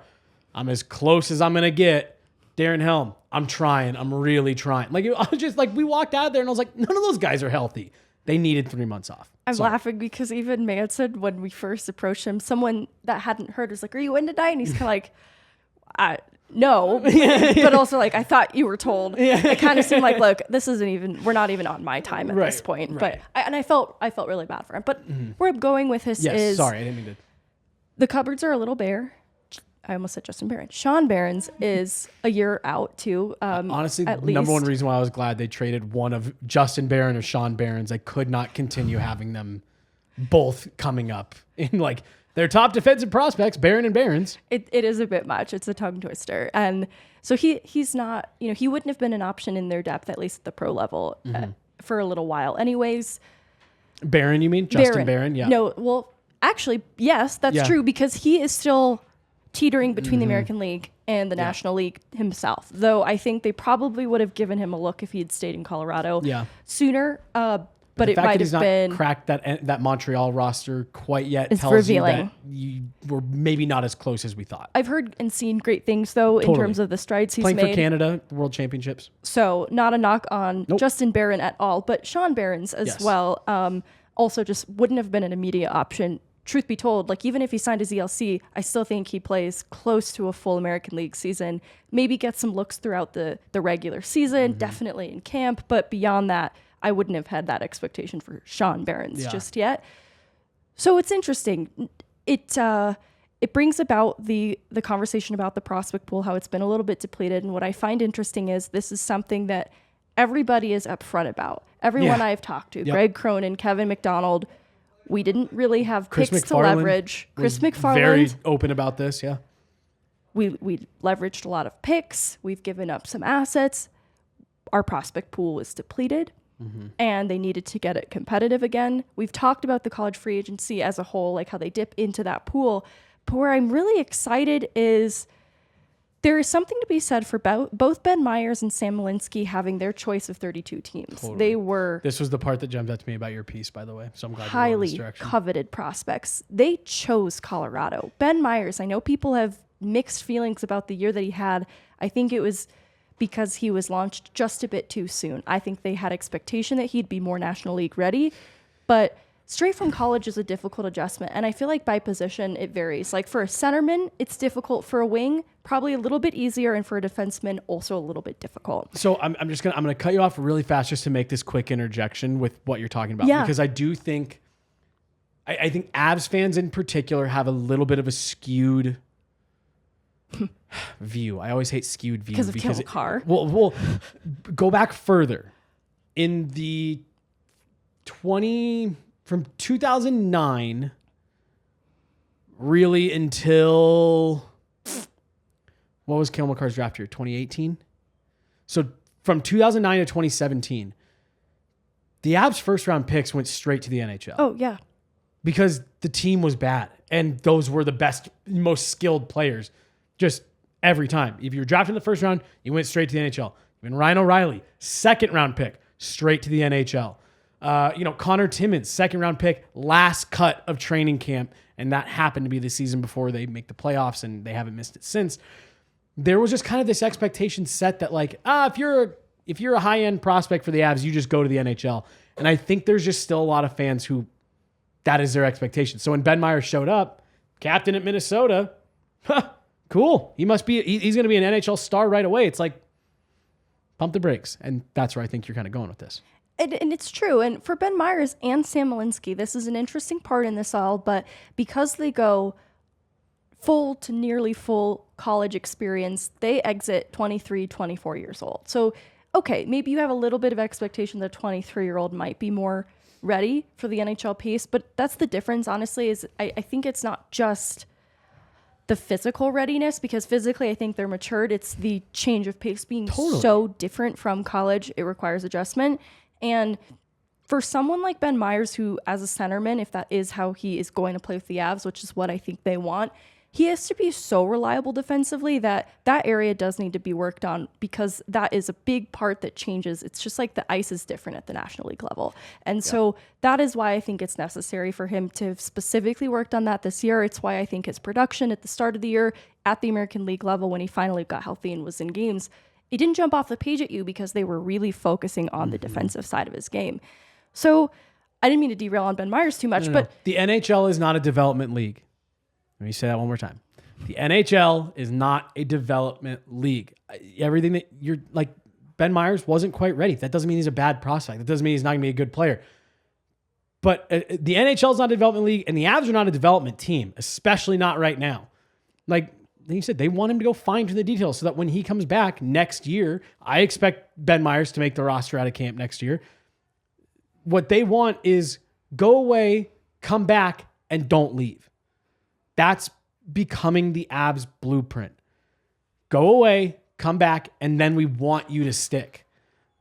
A: I'm as close as I'm going to get. Darren Helm, I'm trying. I'm really trying. Like, I was just like, we walked out there and I was like, none of those guys are healthy. They needed 3 months off.
B: I'm laughing because even Manson, when we first approached him, someone that hadn't heard was like, are you in tonight? And he's kind of like, no, but also like, I thought you were told. It kind of seemed like, look, we're not even on my time at this point.
A: Right.
B: But I felt really bad for him. But where I'm going with this is,
A: sorry, I didn't mean to.
B: The cupboards are a little bare. I almost said Justin Barron. Sean Barron's is a year out too.
A: Honestly, the number one reason why I was glad they traded one of Justin Barron or Sean Barron's, I could not continue having them both coming up in like their top defensive prospects, Barron and Barron's.
B: It is a bit much. It's a tongue twister. And so he's not, he wouldn't have been an option in their depth, at least at the pro level, for a little while. Anyways.
A: Barron, you mean? Justin Barron? Yeah.
B: No, well, Actually, yes, that's true, because he is still teetering between the American League and the National League himself. Though I think they probably would have given him a look if he had stayed in Colorado sooner. But it might have been
A: cracked that Montreal roster quite yet.
B: It's
A: tells
B: revealing.
A: You that you were maybe not as close as we thought.
B: I've heard and seen great things though in terms of the strides he's
A: playing
B: made.
A: for Canada, World Championships.
B: So not a knock on Justin Barron at all, but Sean Barron's as well. Also just wouldn't have been an immediate option. Truth be told, like even if he signed his ELC, I still think he plays close to a full American League season. Maybe get some looks throughout the regular season, definitely in camp, but beyond that, I wouldn't have had that expectation for Sean Barron's just yet. So it's interesting. It brings about the conversation about the prospect pool, how it's been a little bit depleted. And what I find interesting is this is something that everybody is upfront about. Everyone I've talked to, Greg Cronin, Kevin McDonald, we didn't really have picks to leverage. Chris McFarland
A: very open about this. Yeah,
B: we leveraged a lot of picks. We've given up some assets. Our prospect pool is depleted. And they needed to get it competitive again. We've talked about the college free agency as a whole, like how they dip into that pool. But where I'm really excited is there is something to be said for both Ben Myers and Sam Malinski having their choice of 32 teams.
A: Totally.
B: They were
A: This was the part that jumped out to me about your piece, by the way. So I'm glad
B: highly
A: you're in this direction.
B: coveted prospects. They chose Colorado. Ben Myers, I know people have mixed feelings about the year that he had. I think it was because he was launched just a bit too soon. I think they had expectation that he'd be more National League ready, but straight from college is a difficult adjustment. And I feel like by position, it varies. Like for a centerman, it's difficult. For a wing, probably a little bit easier. And for a defenseman, also a little bit difficult.
A: So I'm gonna cut you off really fast just to make this quick interjection with what you're talking about. Because I do think, I think Avs fans in particular have a little bit of a skewed view. I always hate skewed view
B: because of Cale Makar.
A: Well, go back further. In the from 2009 really until what was Cale Makar's draft year? 2018. So from 2009 to 2017, the Avs first round picks went straight to the NHL.
B: Oh yeah.
A: Because the team was bad and those were the best, most skilled players. Just every time. If you were drafted in the first round, you went straight to the NHL. Even Ryan O'Reilly, second round pick, straight to the NHL. Connor Timmins, second round pick, last cut of training camp, and that happened to be the season before they make the playoffs, and they haven't missed it since. There was just kind of this expectation set that like, if you're a high end prospect for the Avs, you just go to the NHL. And I think there's just still a lot of fans who that is their expectation. So when Ben Myers showed up, captain at Minnesota, cool. He's going to be an NHL star right away. It's like, pump the brakes. And that's where I think you're kind of going with this.
B: And it's true. And for Ben Myers and Sam Malinski, this is an interesting part in this all, but because they go full to nearly full college experience, they exit 23, 24 years old. So, okay, maybe you have a little bit of expectation that a 23-year-old might be more ready for the NHL pace, but that's the difference, honestly, is I think it's not just the physical readiness, because physically I think they're matured. It's the change of pace being so different from college. It requires adjustment. And for someone like Ben Myers, who as a centerman, if that is how he is going to play with the Avs, which is what I think they want, he has to be so reliable defensively that area does need to be worked on, because that is a big part that changes. It's just like the ice is different at the National League level. And so that is why I think it's necessary for him to have specifically worked on that this year. It's why I think his production at the start of the year at the American League level, when he finally got healthy and was in games, it didn't jump off the page at you because they were really focusing on the defensive side of his game. So I didn't mean to derail on Ben Myers too much, but
A: the NHL is not a development league. Let me say that one more time. The NHL is not a development league. Everything that you're like, Ben Myers wasn't quite ready. That doesn't mean he's a bad prospect. That doesn't mean he's not going to be a good player. But the NHL is not a development league, and the Avs are not a development team, especially not right now. Like you said, they want him to go fine-tune the details so that when he comes back next year, I expect Ben Myers to make the roster out of camp next year. What they want is go away, come back, and don't leave. That's becoming the Avs blueprint. Go away, come back, and then we want you to stick.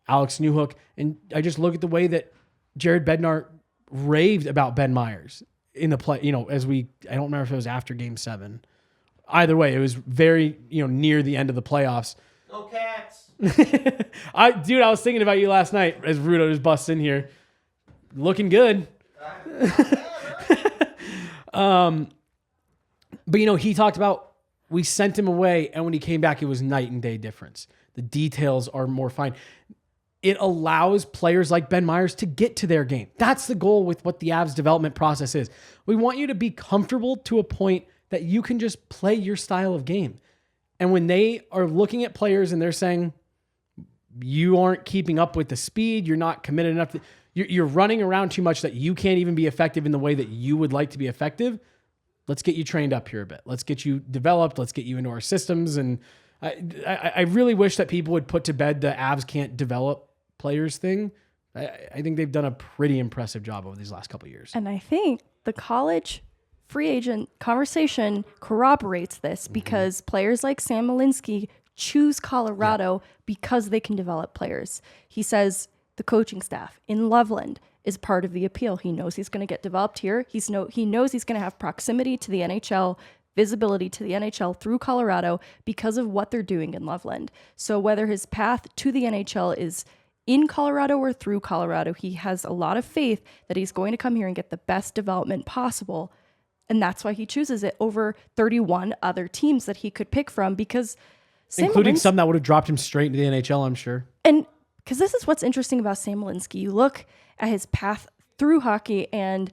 A: Alex Newhook. And I just look at the way that Jared Bednar raved about Ben Myers. in the play, as I don't remember if it was after Game 7. Either way, it was very, near the end of the playoffs.
I: No cats.
A: I was thinking about you last night as Rudo just busts in here. Looking good. But he talked about, we sent him away, and when he came back, it was night and day difference. The details are more fine. It allows players like Ben Myers to get to their game. That's the goal with what the Avs development process is. We want you to be comfortable to a point that you can just play your style of game. And when they are looking at players and they're saying, you aren't keeping up with the speed, you're not committed enough, you're running around too much that you can't even be effective in the way that you would like to be effective, let's get you trained up here a bit. Let's get you developed. Let's get you into our systems. And I really wish that people would put to bed the Avs can't develop players thing. I think they've done a pretty impressive job over these last couple of years.
B: And I think the college free agent conversation corroborates this because players like Sam Malinski choose Colorado because they can develop players. He says the coaching staff in Loveland is part of the appeal. He knows he's going to get developed here. He knows he's going to have proximity to the NHL, visibility to the NHL through Colorado because of what they're doing in Loveland. So whether his path to the NHL is in Colorado or through Colorado, he has a lot of faith that he's going to come here and get the best development possible. And that's why he chooses it over 31 other teams that he could pick from, because
A: including some that would have dropped him straight into the NHL, I'm sure.
B: And because this is what's interesting about Sam Malinski. You look at his path through hockey, and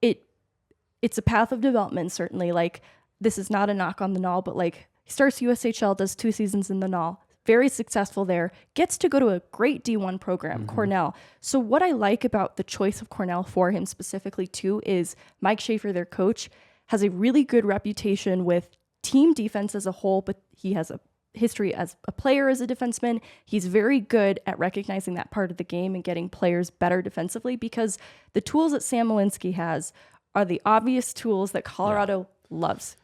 B: it's a path of development, certainly. Like, this is not a knock on the Null, but like, he starts USHL, does 2 seasons in the Null, very successful there, gets to go to a great D1 program, Cornell. So what I like about the choice of Cornell for him specifically too is Mike Schaefer, their coach, has a really good reputation with team defense as a whole, but he has a history as a player, as a defenseman. He's very good at recognizing that part of the game and getting players better defensively, because the tools that Sam Malinski has are the obvious tools that Colorado loves.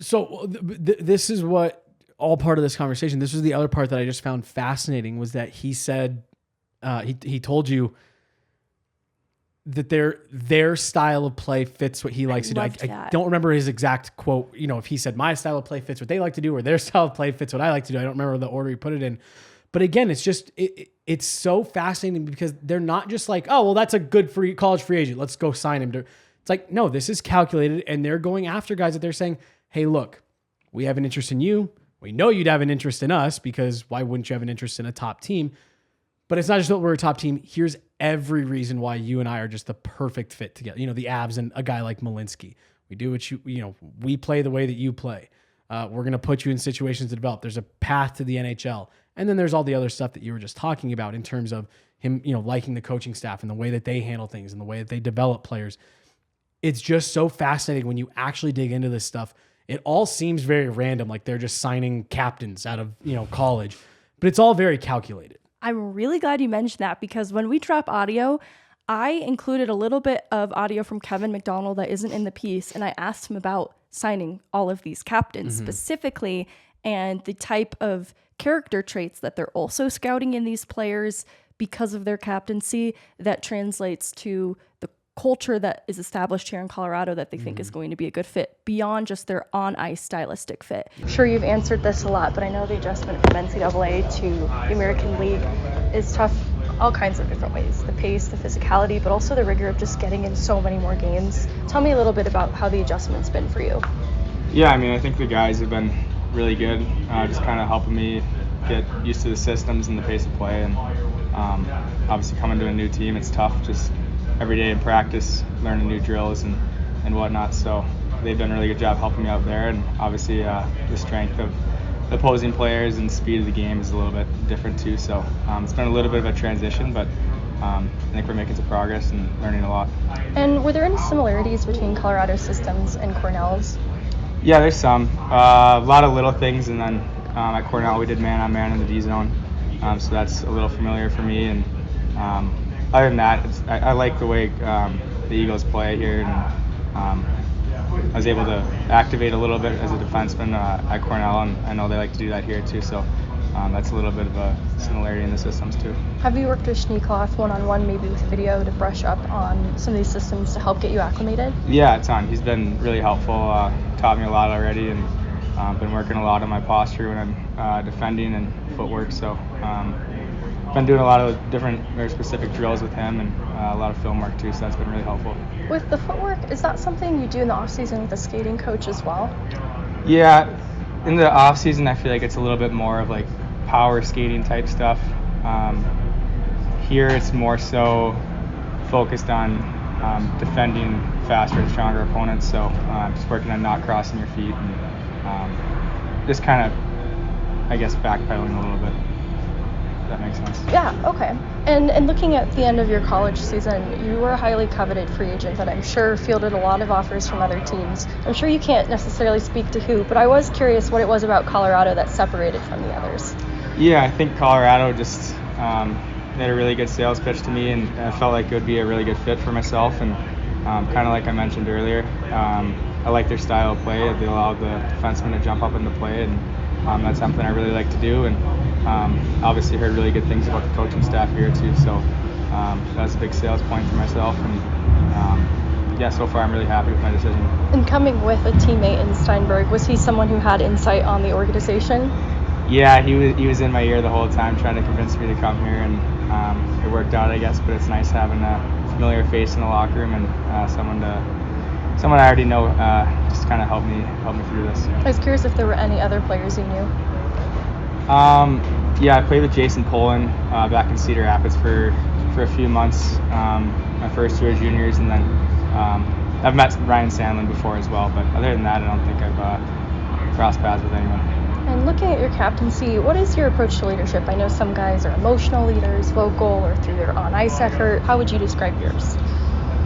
A: So this is what all part of this conversation. This was the other part that I just found fascinating, was that he said, he told you that their style of play fits what he likes to do. I don't remember his exact quote, if he said my style of play fits what they like to do or their style of play fits what I like to do. I don't remember the order he put it in. But again, it's just, it's so fascinating because they're not just like, oh, well, that's a good college free agent, let's go sign him. It's like, no, this is calculated, and they're going after guys that they're saying, hey, look, we have an interest in you. We know you'd have an interest in us, because why wouldn't you have an interest in a top team? But it's not just that we're a top team. Here's every reason why you and I are just the perfect fit together. The Avs and a guy like Malinski. We do what we play the way that you play. We're going to put you in situations to develop. There's a path to the NHL. And then there's all the other stuff that you were just talking about in terms of him, liking the coaching staff and the way that they handle things and the way that they develop players. It's just so fascinating when you actually dig into this stuff. It all seems very random, like they're just signing captains out of, college, but it's all very calculated.
B: I'm really glad you mentioned that, because when we drop audio, I included a little bit of audio from Kevin McDonald that isn't in the piece, and I asked him about signing all of these captains specifically, and the type of character traits that they're also scouting in these players because of their captaincy that translates to the culture that is established here in Colorado that they think is going to be a good fit beyond just their on-ice stylistic fit. I'm sure you've answered this a lot, but I know the adjustment from NCAA to the American League is tough all kinds of different ways. The pace, the physicality, but also the rigor of just getting in so many more games. Tell me a little bit about how the adjustment's been for you.
J: Yeah, I think the guys have been really good, just kind of helping me get used to the systems and the pace of play. And obviously coming to a new team, it's tough, just every day in practice, learning new drills and whatnot. So they've done a really good job helping me out there. And obviously the strength of the opposing players and speed of the game is a little bit different too. So it's been a little bit of a transition, but I think we're making some progress and learning a lot.
B: And were there any similarities between Colorado's systems and Cornell's?
J: Yeah, there's some. A lot of little things, and then at Cornell we did man-on-man in the D zone. So that's a little familiar for me. And other than that, I like the way the Eagles play here, and I was able to activate a little bit as a defenseman at Cornell, and I know they like to do that here too. So that's a little bit of a similarity in the systems too.
B: Have you worked with Schneekloth one-on-one, maybe with video, to brush up on some of these systems to help get you acclimated?
J: Yeah, a ton. He's been really helpful, taught me a lot already, and been working a lot on my posture when I'm defending and footwork. So been doing a lot of different, very specific drills with him, and a lot of film work too, so that's been really helpful.
B: With the footwork, is that something you do in the off-season with a skating coach as well?
J: Yeah, in the off-season I feel like it's a little bit more of like power skating type stuff. Here it's more so focused on defending faster and stronger opponents, so just working on not crossing your feet and just kind of, I guess, backpedaling a little bit. If that makes sense.
B: Yeah, okay. And looking at the end of your college season, you were a highly coveted free agent that I'm sure fielded a lot of offers from other teams. I'm sure you can't necessarily speak to who, but I was curious what it was about Colorado that separated from the others.
J: Yeah, I think Colorado just made a really good sales pitch to me, and I felt like it would be a really good fit for myself. And kind of like I mentioned earlier, I like their style of play. They allow the defenseman to jump up into play, and that's something I really like to do. And obviously heard really good things about the coaching staff here too, so that's a big sales point for myself. And yeah, so far I'm really happy with my decision.
B: And coming with a teammate in Steinberg, was he someone who had insight on the organization?
J: Yeah, he was in my ear the whole time trying to convince me to come here, and it worked out, I guess. But it's nice having a familiar face in the locker room and someone I already know just kind of help me through this.
B: I was curious if there were any other players you knew.
J: Yeah, I played with Jason Poland back in Cedar Rapids for a few months, my first year of juniors, and then I've met Ryan Sandlin before as well. But other than that, I don't think I've crossed paths with anyone.
B: And looking at your captaincy, what is your approach to leadership? I know some guys are emotional leaders, vocal, or through their on-ice effort. How would you describe yours?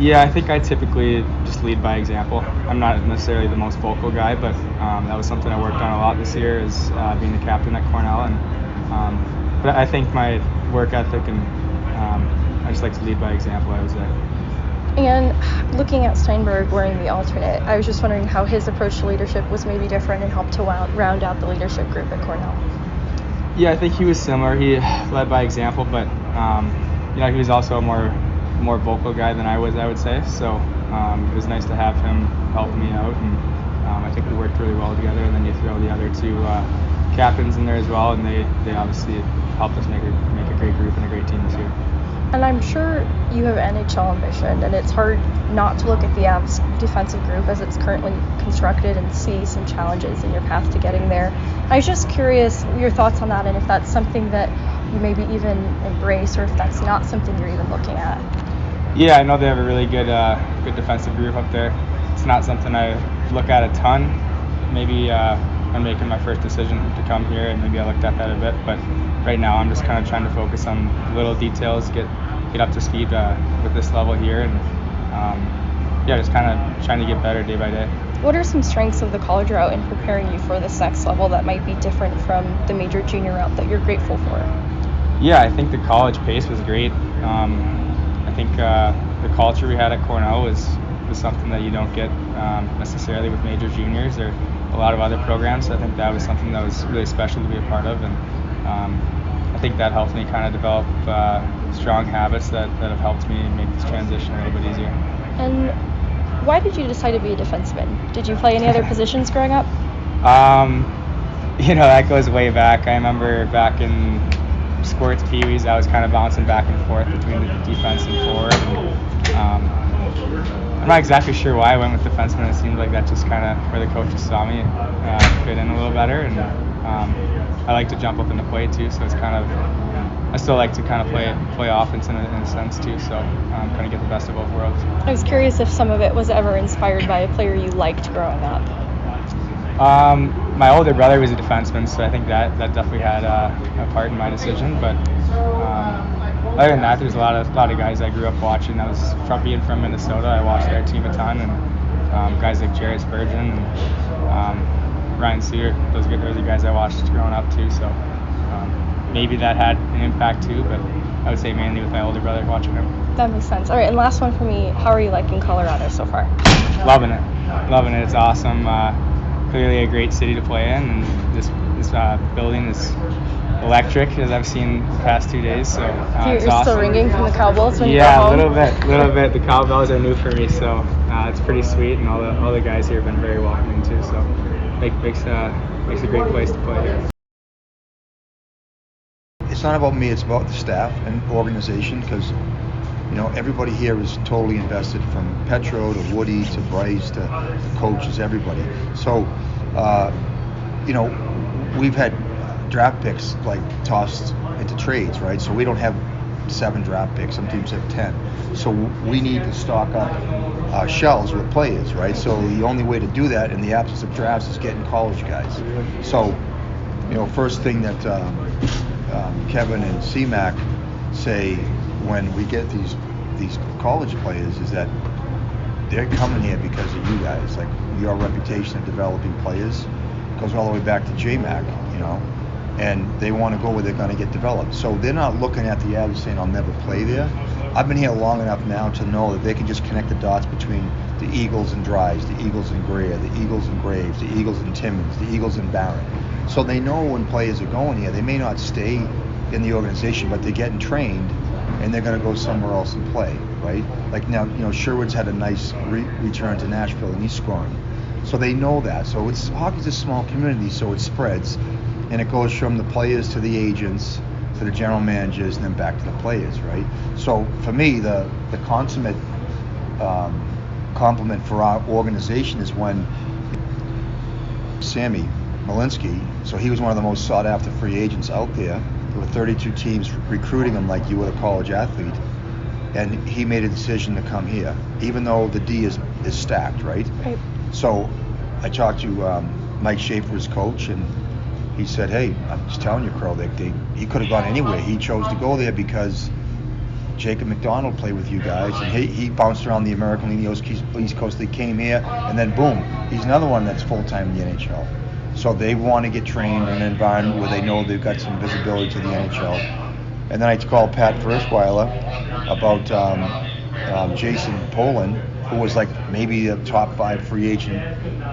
J: Yeah, I think I typically just lead by example. I'm not necessarily the most vocal guy, but that was something I worked on a lot this year, is being the captain at Cornell. And but I think my work ethic and I just like to lead by example, I would say.
B: And looking at Steinberg wearing the alternate, I was just wondering how his approach to leadership was maybe different and helped to round out the leadership group at Cornell.
J: Yeah, I think he was similar. He led by example, but he was also a more vocal guy than I would say. So it was nice to have him help me out, and I think we worked really well together. And then you throw the other two captains in there as well, and they obviously helped us make a great group and a great team this year.
B: And I'm sure you have NHL ambition, and it's hard not to look at the Avs defensive group as it's currently constructed and see some challenges in your path to getting there. I was just curious your thoughts on that, and if that's something that you maybe even embrace, or if that's not something you're even looking at.
J: Yeah, I know they have a really good defensive group up there. It's not something I look at a ton. Maybe I'm making my first decision to come here, and maybe I looked at that a bit, but right now I'm just kind of trying to focus on little details, get up to speed with this level here, and just kind of trying to get better day by day.
B: What are some strengths of the college route in preparing you for this next level that might be different from the major junior route that you're grateful for?
J: Yeah, I think the college pace was great. I think the culture we had at Cornell was something that you don't get necessarily with major juniors or a lot of other programs. So I think that was something that was really special to be a part of, and I think that helped me kind of develop strong habits that have helped me make this transition a little bit easier.
B: And why did you decide to be a defenseman? Did you play any other positions growing up?
J: That goes way back. I remember back in Squirts Pee-wees, I was kind of bouncing back and forth between the defense and forward. And, I'm not exactly sure why I went with defenseman. It seemed like that's just kind of where the coaches saw me fit in a little better. And I like to jump up into play too, so it's kind of, I still like to kind of play offense in a sense too, so kind of get the best of both worlds.
B: I was curious if some of it was ever inspired by a player you liked growing up.
J: My older brother was a defenseman, so I think that definitely had a part in my decision. But other than that, there's a lot of guys I grew up watching. I was being from Minnesota. I watched their team a ton, and guys like Jared Spurgeon and Ryan Suter. Those are the guys I watched growing up too. So maybe that had an impact too, but I would say mainly with my older brother watching him.
B: That makes sense. All right, and last one for me. How are you liking Colorado so far?
J: Loving it. It's awesome. Clearly a great city to play in, and this building is electric as I've seen the past 2 days. So
B: You're
J: it's
B: still
J: awesome.
B: ringing from the cowbells when you
J: Yeah,
B: go home?
J: a little bit. The cowbells are new for me, so it's pretty sweet, and all the guys here have been very welcoming too. So makes a great place to play here.
I: It's not about me, it's about the staff and organization, because everybody here is totally invested, from Petro to Woody to Bryce to the coaches, everybody. So we've had draft picks like tossed into trades, right? So we don't have 7 draft picks, some teams have 10. So we need to stock up shells with players, right? So the only way to do that in the absence of drafts is getting college guys. So first thing that Kevin and C-Mac say when we get these college players is that they're coming here because of you guys. Like, your reputation of developing players goes all the way back to J-Mac, and they want to go where they're going to get developed. So they're not looking at the Avs saying, I'll never play there. I've been here long enough now to know that they can just connect the dots between the Eagles and Dries, the Eagles and Greer, the Eagles and Graves, the Eagles and Timmins, the Eagles and Barron. So they know when players are going here, they may not stay in the organization, but they're getting trained, and they're going to go somewhere else and play, right? Like now, Sherwood's had a nice return to Nashville, and he's scoring. So they know that. So hockey's a small community, so it spreads, and it goes from the players to the agents to the general managers, and then back to the players, right? So for me, the consummate compliment for our organization is when Sammy Malinski, so he was one of the most sought after free agents out there. There were 32 teams recruiting him like you would a college athlete, and he made a decision to come here, even though the D is stacked, right?
B: Right.
I: So I talked to Mike Schaefer's coach, and he said, hey, I'm just telling you, Crow, he could have gone anywhere. He chose to go there because Jacob McDonald played with you guys, and he bounced around the American League, the East Coast League, came here, and then boom, he's another one that's full-time in the NHL. So they want to get trained in an environment where they know they've got some visibility to the NHL. And then I called Pat Firstweiler about Jason Poland, who was like maybe a top 5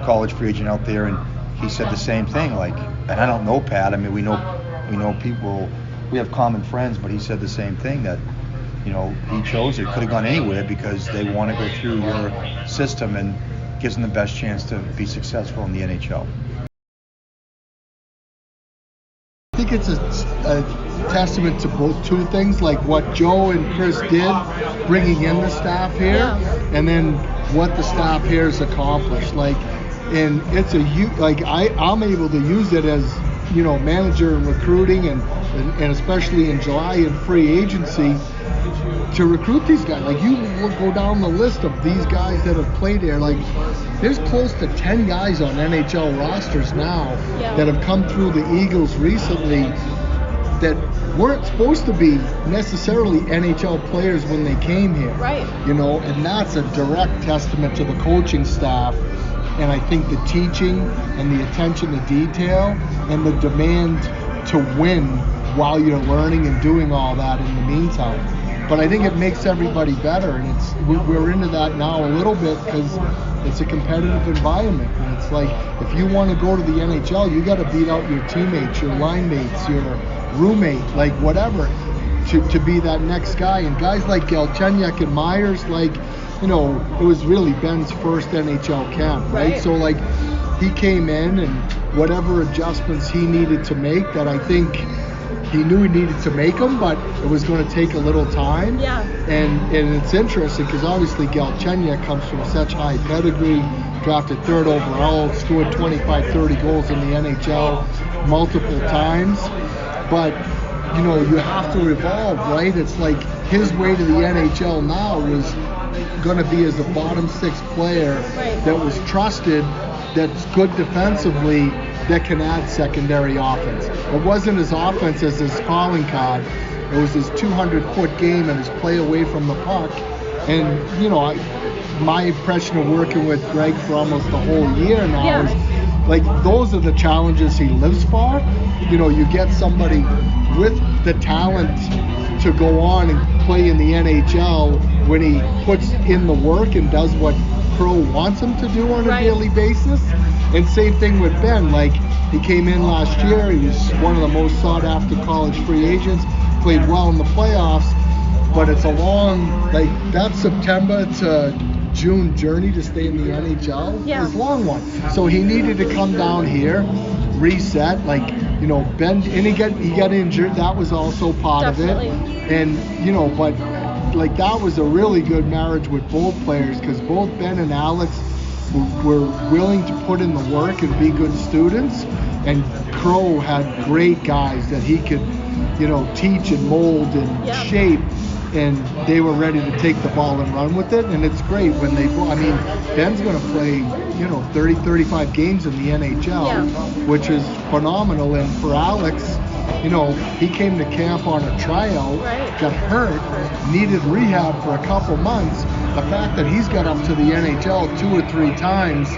I: college free agent out there, and he said the same thing. Like, and I don't know Pat. I mean, we know people. We have common friends, but he said the same thing, that he chose it. Could have gone anywhere because they want to go through your system, and gives them the best chance to be successful in the NHL.
K: I think it's a testament to both two things, like what Joe and Chris did, bringing in the staff here, and then what the staff here has accomplished. Like, and it's I'm able to use it as manager and recruiting, and especially in July in free agency, to recruit these guys. Like, you go down the list of these guys that have played here. Like, there's close to 10 guys on NHL rosters now that have come through the Eagles recently that weren't supposed to be necessarily NHL players when they came here.
B: Right.
K: And that's a direct testament to the coaching staff, and I think the teaching and the attention to detail and the demand to win while you're learning and doing all that in the meantime. But I think it makes everybody better, and we're into that now a little bit because it's a competitive environment. And it's like, if you want to go to the NHL, you got to beat out your teammates, your line mates, your roommate, like whatever, to be that next guy. And guys like Galchenyuk and Myers, like, it was really Ben's first NHL camp, right? So like, he came in, and whatever adjustments he needed to make, that I think he knew he needed to make them, but it was going to take a little time.
B: Yeah.
K: And it's interesting because obviously Galchenyuk comes from such high pedigree, drafted 3rd overall, scored 25, 30 goals in the NHL multiple times. But, you have to evolve, right? It's like his way to the NHL now was going to be as a bottom 6 player that was trusted, that's good defensively, that can add secondary offense. It wasn't his offense as his calling card. It was his 200-foot game and his play away from the puck. And, my impression of working with Greg for almost the whole year now is, like, those are the challenges he lives for. You get somebody with the talent to go on and play in the NHL when he puts in the work and does what Crow wants him to do on a daily basis. And same thing with Ben. Like, He came in last year. He was one of the most sought-after college free agents. Played well in the playoffs, but it's a long, like that September to June journey to stay in the NHL is a long one. So he needed to come down here, reset, like, you know, Ben, and he got injured. That was also part of it. And, you know, but like that was a really good marriage with both players, because both Ben and Alex were willing to put in the work and be good students, and Crow had great guys that he could, you know, teach and mold and shape, and they were ready to take the ball and run with it. And it's great when they, I mean, Ben's going to play, you know, 30, 35 games in the NHL, which is phenomenal. And for Alex, you know, he came to camp on a tryout, got hurt, needed rehab for a couple months. The fact that he's got up to the NHL 2 or 3 times,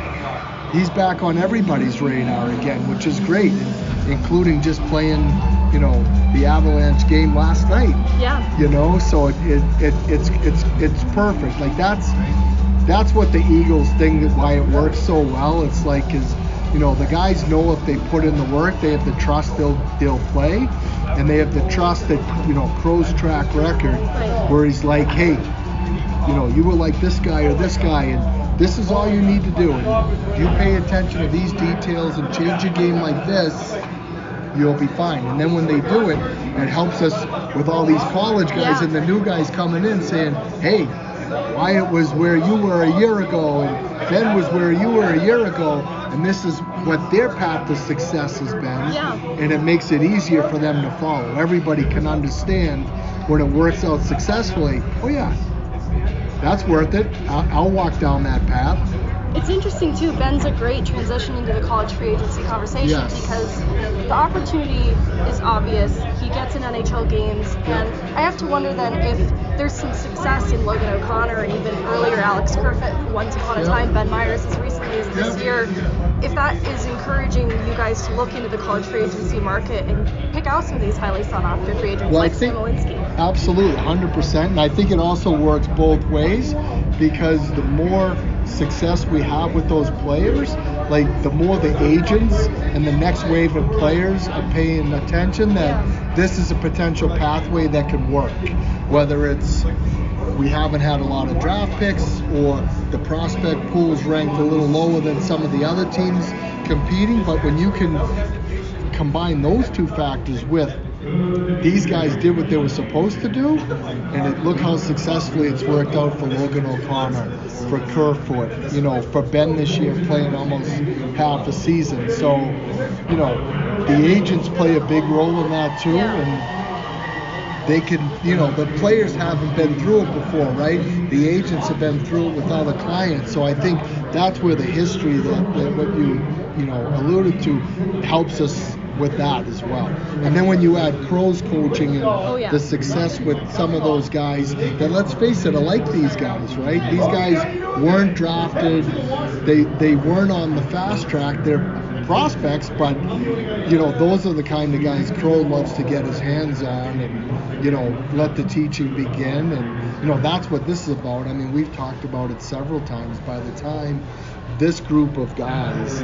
K: he's back on everybody's radar again, which is great, including just playing, you know, the Avalanche game last night. You know, so it's perfect. Like that's what the Eagles thing, why it works so well. It's like, is, you know, the guys know if they put in the work, they have the trust they'll play, and they have the trust that, you know, Crow's track record, where he's like, hey, you know, you were like this guy or this guy, and this is all you need to do. And if you pay attention to these details and change your game like this, you'll be fine. And then when they do it, it helps us with all these college guys and the new guys coming in saying, hey, Wyatt was where you were a year ago, and Ben was where you were a year ago, and this is what their path to success has been. And it makes it easier for them to follow. Everybody can understand when it works out successfully. Oh yeah, that's worth it. I'll walk down that path.
B: It's interesting too. Ben's a great transition into the college free agency conversation because the opportunity is obvious. He gets in NHL games, and I have to wonder then if there's some success in Logan O'Connor and even earlier Alex Kerfoot, once upon a time, Ben Myers as recently as this year. If that is encouraging you guys to look into the college free agency market and pick out some of these highly sought after free agents like Sam Malinski.
K: Absolutely, 100%. And I think it also works both ways, because the more success we have with those players, like the more the agents and the next wave of players are paying attention that this is a potential pathway that can work. Whether it's we haven't had a lot of draft picks, or the prospect pool's ranked a little lower than some of the other teams competing, but when you can combine those two factors with these guys did what they were supposed to do, and look how successfully it's worked out for Logan O'Connor, for Kerfoot, you know, for Ben this year playing almost half a season. So, you know, the agents play a big role in that too, and they can, you know, the players haven't been through it before, right? The agents have been through it with other clients. So I think that's where the history that what you know, alluded to helps us with that as well. And then when you add Crow's coaching and the success with some of those guys, then let's face it, I like these guys, right? These guys weren't drafted, they weren't on the fast track. They're prospects, but you know, those are the kind of guys Crow loves to get his hands on and, you know, let the teaching begin. And, you know, that's what this is about. I mean, we've talked about it several times. By the time this group of guys,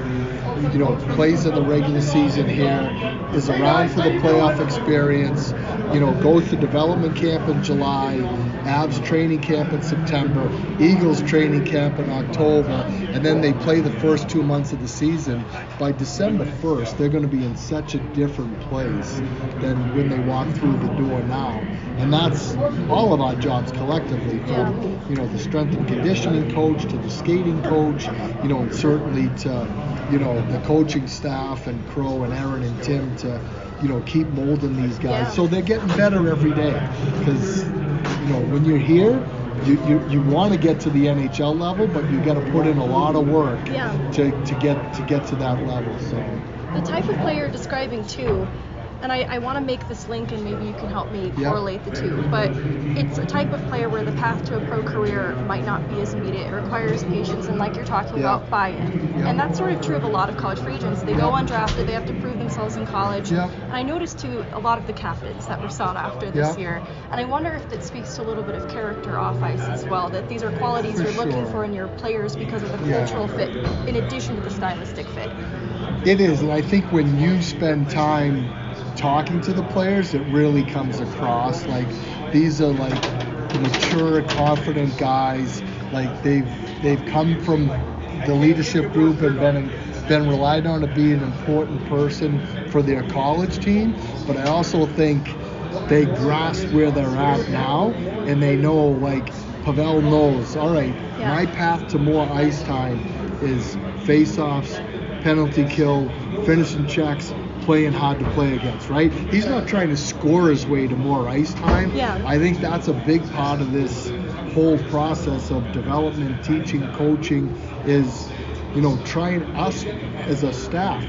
K: you know, plays in the regular season here, is around for the playoff experience, you know, goes to development camp in July, Avs training camp in September, Eagles training camp in October, and then they play the first 2 months of the season. By December 1st, they're going to be in such a different place than when they walk through the door now. And that's all of our jobs collectively, from, you know, the strength and conditioning coach to the skating coach, you know, and certainly to, you know, the coaching staff and Crow and Aaron and Tim to, you know, keep molding these guys. So they're getting better every day, because, you know, when you're here, you want to get to the NHL level, but you got to put in a lot of work to get to that level. So
B: the type of player you're describing too, and I want to make this link, and maybe you can help me correlate the two, but it's a type of player where the path to a pro career might not be as immediate. It requires patience and, like you're talking about, buy-in. And that's sort of true of a lot of college free agents. They go undrafted, they have to prove themselves in college. And I noticed too a lot of the captains that were sought after this year. And I wonder if that speaks to a little bit of character off ice as well, that these are qualities you're looking for in your players because of the cultural fit in addition to the stylistic fit.
K: It is, and I think when you spend time talking to the players, it really comes across. Like, these are like mature, confident guys. Like, they've come from the leadership group and been relied on to be an important person for their college team. But I also think they grasp where they're at now, and they know, like Pavel knows, all right, my path to more ice time is face-offs, penalty kill, finishing checks, playing hard to play against, right? He's not trying to score his way to more ice time. I think that's a big part of this whole process of development, teaching, coaching, is, you know, trying, us as a staff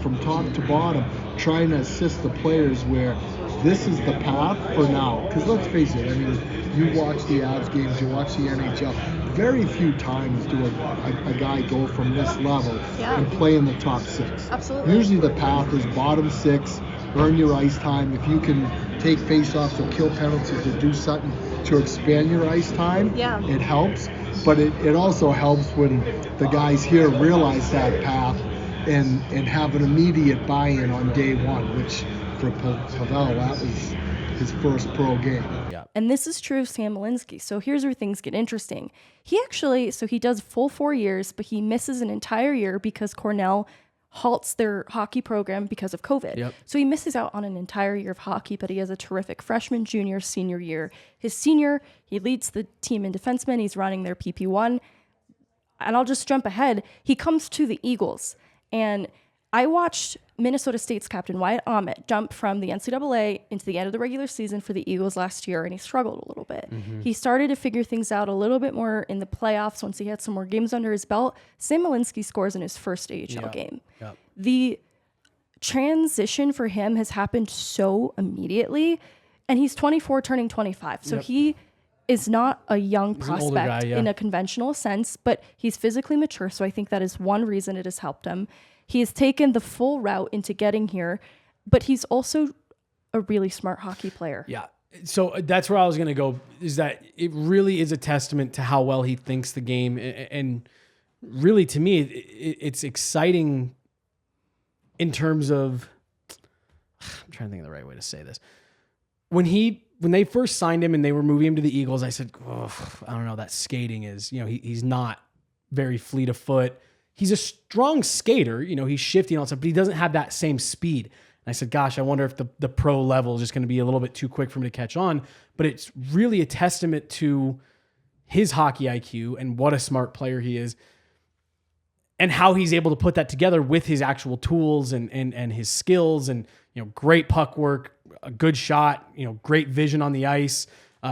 K: from top to bottom, trying to assist the players where this is the path for now. Because let's face it, I mean, you watch the Avs games, you watch the NHL, very few times do a guy go from this level and play in the top six.
B: Absolutely.
K: Usually the path is bottom six, earn your ice time. If you can take face-offs or kill penalties or do something to expand your ice time, it helps. But it also helps when the guys here realize that path and have an immediate buy-in on day one, which for Pavel, that was his first pro game.
B: And this is true of Sam Malinski. So here's where things get interesting. He does full 4 years, but he misses an entire year because Cornell halts their hockey program because of COVID. So he misses out on an entire year of hockey, but he has a terrific freshman, junior, senior year. His senior, he leads the team in defensemen. He's running their PP1. And I'll just jump ahead. He comes to the Eagles. And I watched Minnesota State's captain, Wyatt Ahmet, jump from the NCAA into the end of the regular season for the Eagles last year, and he struggled a little bit. He started to figure things out a little bit more in the playoffs once he had some more games under his belt. Sam Malinski scores in his first AHL game. The transition for him has happened so immediately, and he's 24 turning 25. So he is not a young prospect in a conventional sense, but he's physically mature, so I think that is one reason it has helped him. He has taken the full route into getting here, but he's also a really smart hockey player.
A: So that's where I was going to go, is that it really is a testament to how well he thinks the game. And really, to me, it's exciting in terms of, I'm trying to think of the right way to say this. When they first signed him and they were moving him to the Eagles, I said, I don't know, that skating is, he's not very fleet of foot. He's a strong skater, he's shifty and all that stuff, but he doesn't have that same speed. And I said, gosh, I wonder if the pro level is just going to be a little bit too quick for him to catch on. But it's really a testament to his hockey IQ and what a smart player he is and how he's able to put that together with his actual tools and his skills and, great puck work, a good shot, great vision on the ice.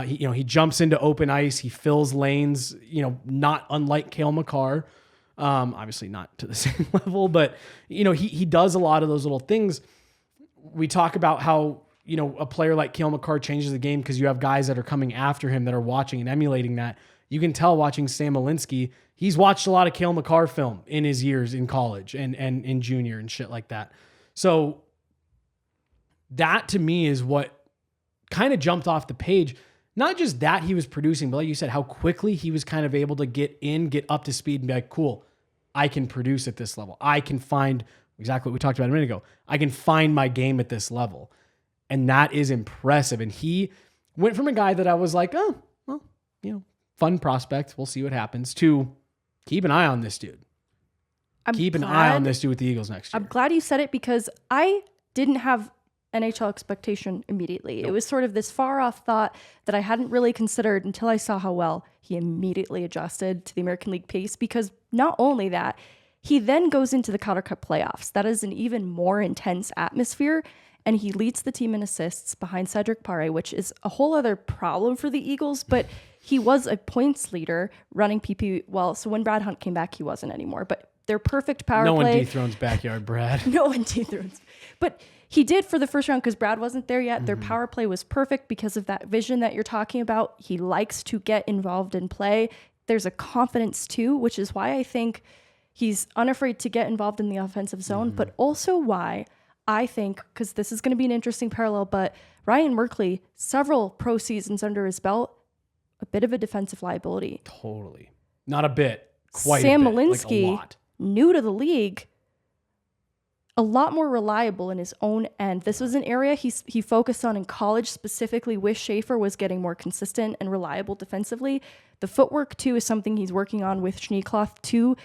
A: He jumps into open ice. He fills lanes, not unlike Cale Makar. Obviously not to the same level, but he does a lot of those little things. We talk about how, a player like Cale Makar changes the game because you have guys that are coming after him that are watching and emulating that. You can tell watching Sam Malinski, he's watched a lot of Cale Makar film in his years in college and in junior and shit like that. So that to me is what kind of jumped off the page. Not just that he was producing, but like you said, how quickly he was kind of able to get up to speed and be like, cool, I can produce at this level. I can find exactly what we talked about a minute ago. I can find my game at this level. And that is impressive. And he went from a guy that I was like, oh, well, fun prospect. We'll see what happens, to keep an eye on this dude. Keep an eye on this dude with the Eagles next year.
B: I'm glad you said it because I didn't have NHL expectation immediately. It was sort of this far off thought that I hadn't really considered until I saw how well he immediately adjusted to the American League pace, because not only that, he then goes into the Calder Cup playoffs. That is an even more intense atmosphere, and he leads the team in assists behind Cedric Pare, which is a whole other problem for the Eagles, but he was a points leader running PP. Well, so when Brad Hunt came back, he wasn't anymore, but their perfect power play.
A: No one dethrones backyard Brad.
B: No one dethrones. But he did for the first round because Brad wasn't there yet. Their power play was perfect because of that vision that you're talking about. He likes to get involved in play. There's a confidence too, which is why I think he's unafraid to get involved in the offensive zone, but also why I think, because this is going to be an interesting parallel, but Ryan Merkley, several pro seasons under his belt, a bit of a defensive liability.
A: Totally. Not a bit. Quite
B: Sam
A: a bit.
B: Malinski,
A: Like a lot.
B: new to the league, a lot more reliable in his own end. This was an area he focused on in college, specifically with Schaefer, was getting more consistent and reliable defensively. The footwork, too, is something he's working on with Schneekloth to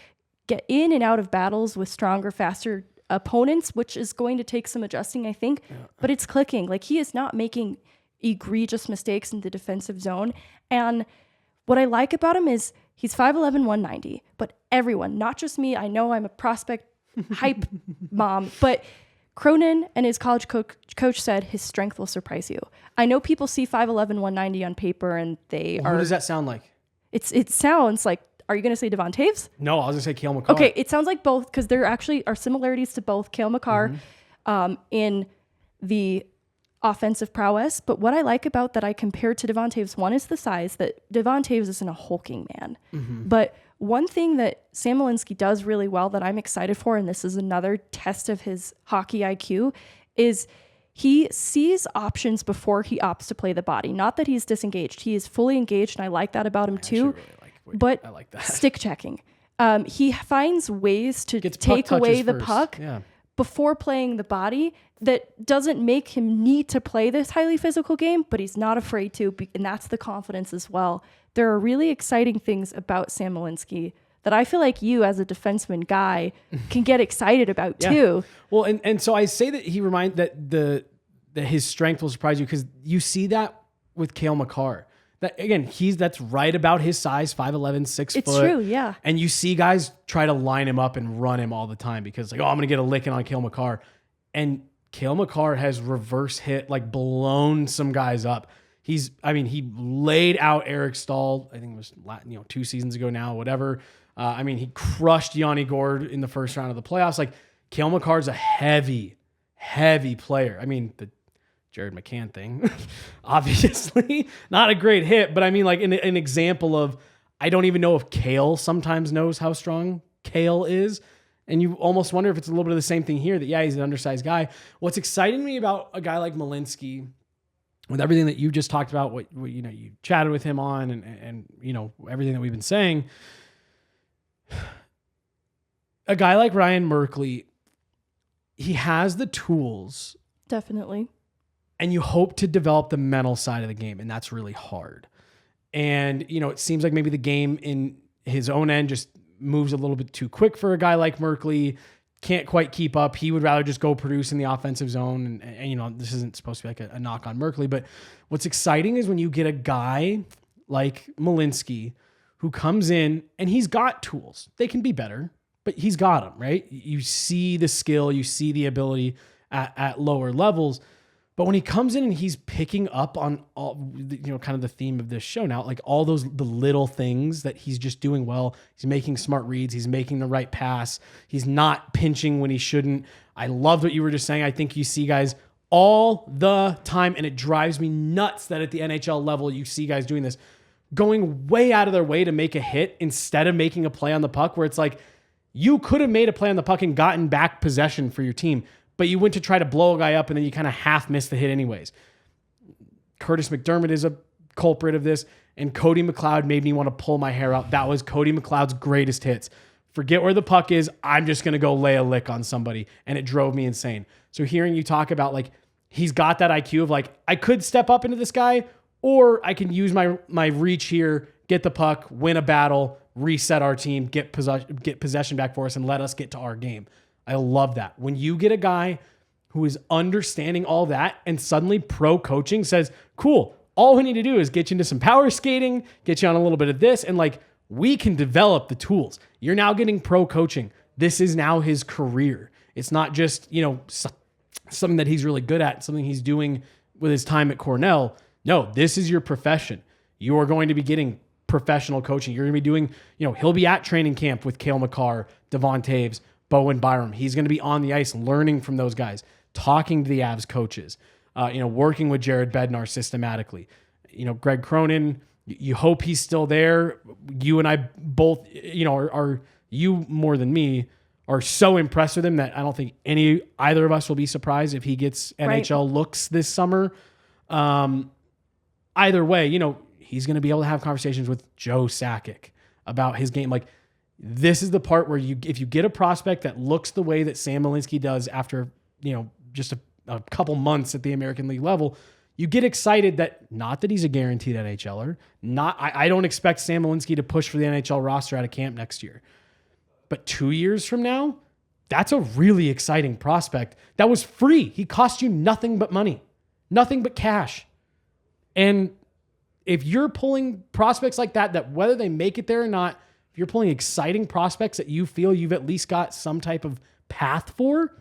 B: get in and out of battles with stronger, faster opponents, which is going to take some adjusting, I think. Yeah. But it's clicking. Like, he is not making egregious mistakes in the defensive zone. And what I like about him is he's 5'11", 190. But everyone, not just me, I know I'm a prospect hype mom, but Cronin and his college coach said his strength will surprise you. I know people see 5'11", 190 on paper and they are...
A: What does that sound like?
B: It sounds like... Are you going to say Devon Taves?
A: No, I was going to say Cale Makar.
B: Okay, it sounds like both because there actually are similarities to both Cale Makar in the offensive prowess. But what I like about that I compared to Devon Taves, one is the size, that Devon Taves isn't a hulking man. But one thing that Sam Malinski does really well that I'm excited for, and this is another test of his hockey IQ, is he sees options before he opts to play the body. Not that he's disengaged. He is fully engaged, and I like that about him too. But
A: I like that.
B: Stick checking. He finds ways to take away the puck before playing the body that doesn't make him need to play this highly physical game, but he's not afraid to, and that's the confidence as well. There are really exciting things about Sam Malinski that I feel like you as a defenseman guy can get excited about too.
A: Well, and so I say that that his strength will surprise you because you see that with Cale Makar. That, again, that's right about his size, 5'11", 6 foot.
B: It's true, yeah.
A: And you see guys try to line him up and run him all the time because I'm going to get a licking on Cale Makar. And Cale Makar has reverse hit, like blown some guys up. He laid out Eric Stahl, I think it was 2 seasons ago now, whatever. He crushed Yanni Gourde in the first round of the playoffs. Like, Cale Makar's a heavy, heavy player. The Jared McCann thing, obviously not a great hit, but an example of, I don't even know if Cale sometimes knows how strong Cale is. And you almost wonder if it's a little bit of the same thing here, that, he's an undersized guy. What's exciting me about a guy like Malinski, with everything that you just talked about, what you chatted with him on and everything that we've been saying, a guy like Ryan Merkley, he has the tools.
B: Definitely.
A: And you hope to develop the mental side of the game, and that's really hard. And, it seems like maybe the game in his own end just moves a little bit too quick for a guy like Merkley, can't quite keep up. He would rather just go produce in the offensive zone. And this isn't supposed to be like a knock on Merkley, but what's exciting is when you get a guy like Malinski who comes in and he's got tools. They can be better, but he's got them, right? You see the skill, you see the ability at lower levels. But when he comes in and he's picking up on all, kind of the theme of this show now, like all the little things that he's just doing well. He's making smart reads. He's making the right pass. He's not pinching when he shouldn't. I loved what you were just saying. I think you see guys all the time, and it drives me nuts that at the NHL level, you see guys doing this, going way out of their way to make a hit instead of making a play on the puck, where it's like, you could have made a play on the puck and gotten back possession for your team, but you went to try to blow a guy up and then you kind of half missed the hit anyways. Curtis McDermott is a culprit of this, and Cody McLeod made me want to pull my hair out. That was Cody McLeod's greatest hits. Forget where the puck is. I'm just going to go lay a lick on somebody, and it drove me insane. So hearing you talk about, like, he's got that IQ of, like, I could step up into this guy, or I can use my reach here, get the puck, win a battle, reset our team, get possession back for us, and let us get to our game. I love that. When you get a guy who is understanding all that and suddenly pro coaching says, cool, all we need to do is get you into some power skating, get you on a little bit of this, and like, we can develop the tools. You're now getting pro coaching. This is now his career. It's not just, something that he's really good at, something he's doing with his time at Cornell. No, this is your profession. You are going to be getting professional coaching. You're going to be doing, he'll be at training camp with Cale Makar, Devon Taves, Bowen Byram. He's going to be on the ice learning from those guys. talking to the Avs coaches, working with Jared Bednar systematically. Greg Cronin, you hope he's still there. You and I both, are you more than me, are so impressed with him that I don't think either of us will be surprised if he gets NHL looks this summer. Either way, he's going to be able to have conversations with Joe Sakic about his game. Like, this is the part where if you get a prospect that looks the way that Sam Malinski does after, just a couple months at the American League level, you get excited that not that he's a guaranteed NHLer. I don't expect Sam Malinski to push for the NHL roster out of camp next year. But 2 years from now, that's a really exciting prospect. That was free. He cost you nothing but money, nothing but cash. And if you're pulling prospects like that whether they make it there or not, if you're pulling exciting prospects that you feel you've at least got some type of path for,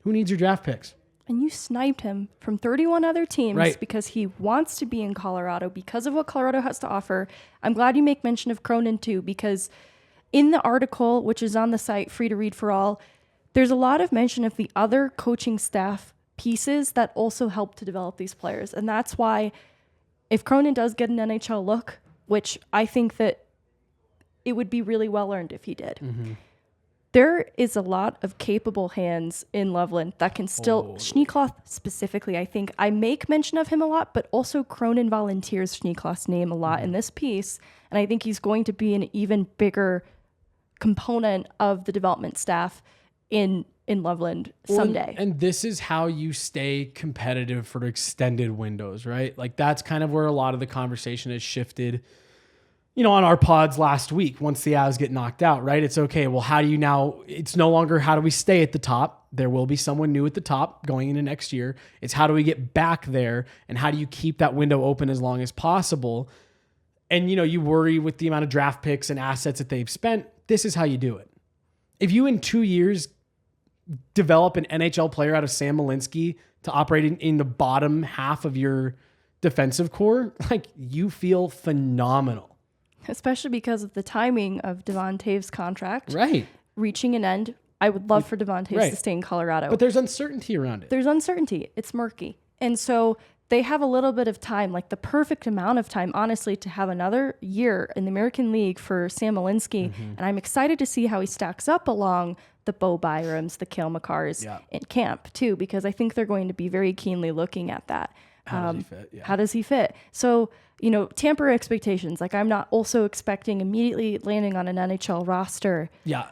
A: who needs your draft picks?
B: And you sniped him from 31 other teams because he wants to be in Colorado because of what Colorado has to offer. I'm glad you make mention of Cronin too, because in the article, which is on the site, free to read for all, there's a lot of mention of the other coaching staff pieces that also help to develop these players. And that's why if Cronin does get an NHL look, which I think that it would be really well earned if he did, there is a lot of capable hands in Loveland that can still, Schneekloth specifically, I think I make mention of him a lot, but also Cronin volunteers Schneekloth's name a lot in this piece. And I think he's going to be an even bigger component of the development staff in Loveland someday.
A: And this is how you stay competitive for extended windows, right? Like, that's kind of where a lot of the conversation has shifted, on our pods last week, once the Avs get knocked out, right? It's okay. Well, how do you now, it's no longer how do we stay at the top? There will be someone new at the top going into next year. It's how do we get back there, and how do you keep that window open as long as possible? And, you worry with the amount of draft picks and assets that they've spent. This is how you do it. If you in 2 years develop an NHL player out of Sam Malinski to operate in the bottom half of your defensive core, like, you feel phenomenal.
B: Especially because of the timing of Devon Toews' contract reaching an end. I would love for Devon Toews to stay in Colorado.
A: But there's uncertainty around it.
B: There's uncertainty. It's murky. And so they have a little bit of time, like the perfect amount of time, honestly, to have another year in the American League for Sam Malinski. And I'm excited to see how he stacks up along the Bo Byrams, the Cale Makars in camp, too, because I think they're going to be very keenly looking at that.
A: How does he fit?
B: How does he fit? So, temper expectations. Like, I'm not also expecting immediately landing on an NHL roster.
A: Yeah.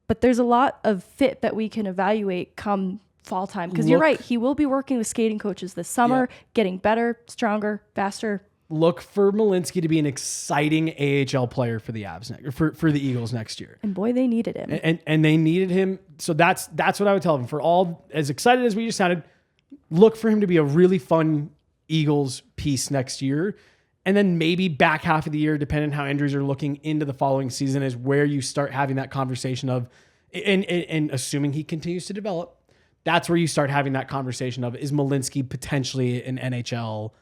B: But there's a lot of fit that we can evaluate come fall time. Because you're right, he will be working with skating coaches this summer, getting better, stronger, faster.
A: Look for Malinski to be an exciting AHL player for the Avs for the Eagles next year.
B: And boy, they needed him.
A: And they needed him. So that's what I would tell them. For all as excited as we just sounded, look for him to be a really fun Eagles piece next year. And then maybe back half of the year, depending on how injuries are looking into the following season, is where you start having that conversation of, and assuming he continues to develop, that's where you start having that conversation of, is Malinski potentially an NHL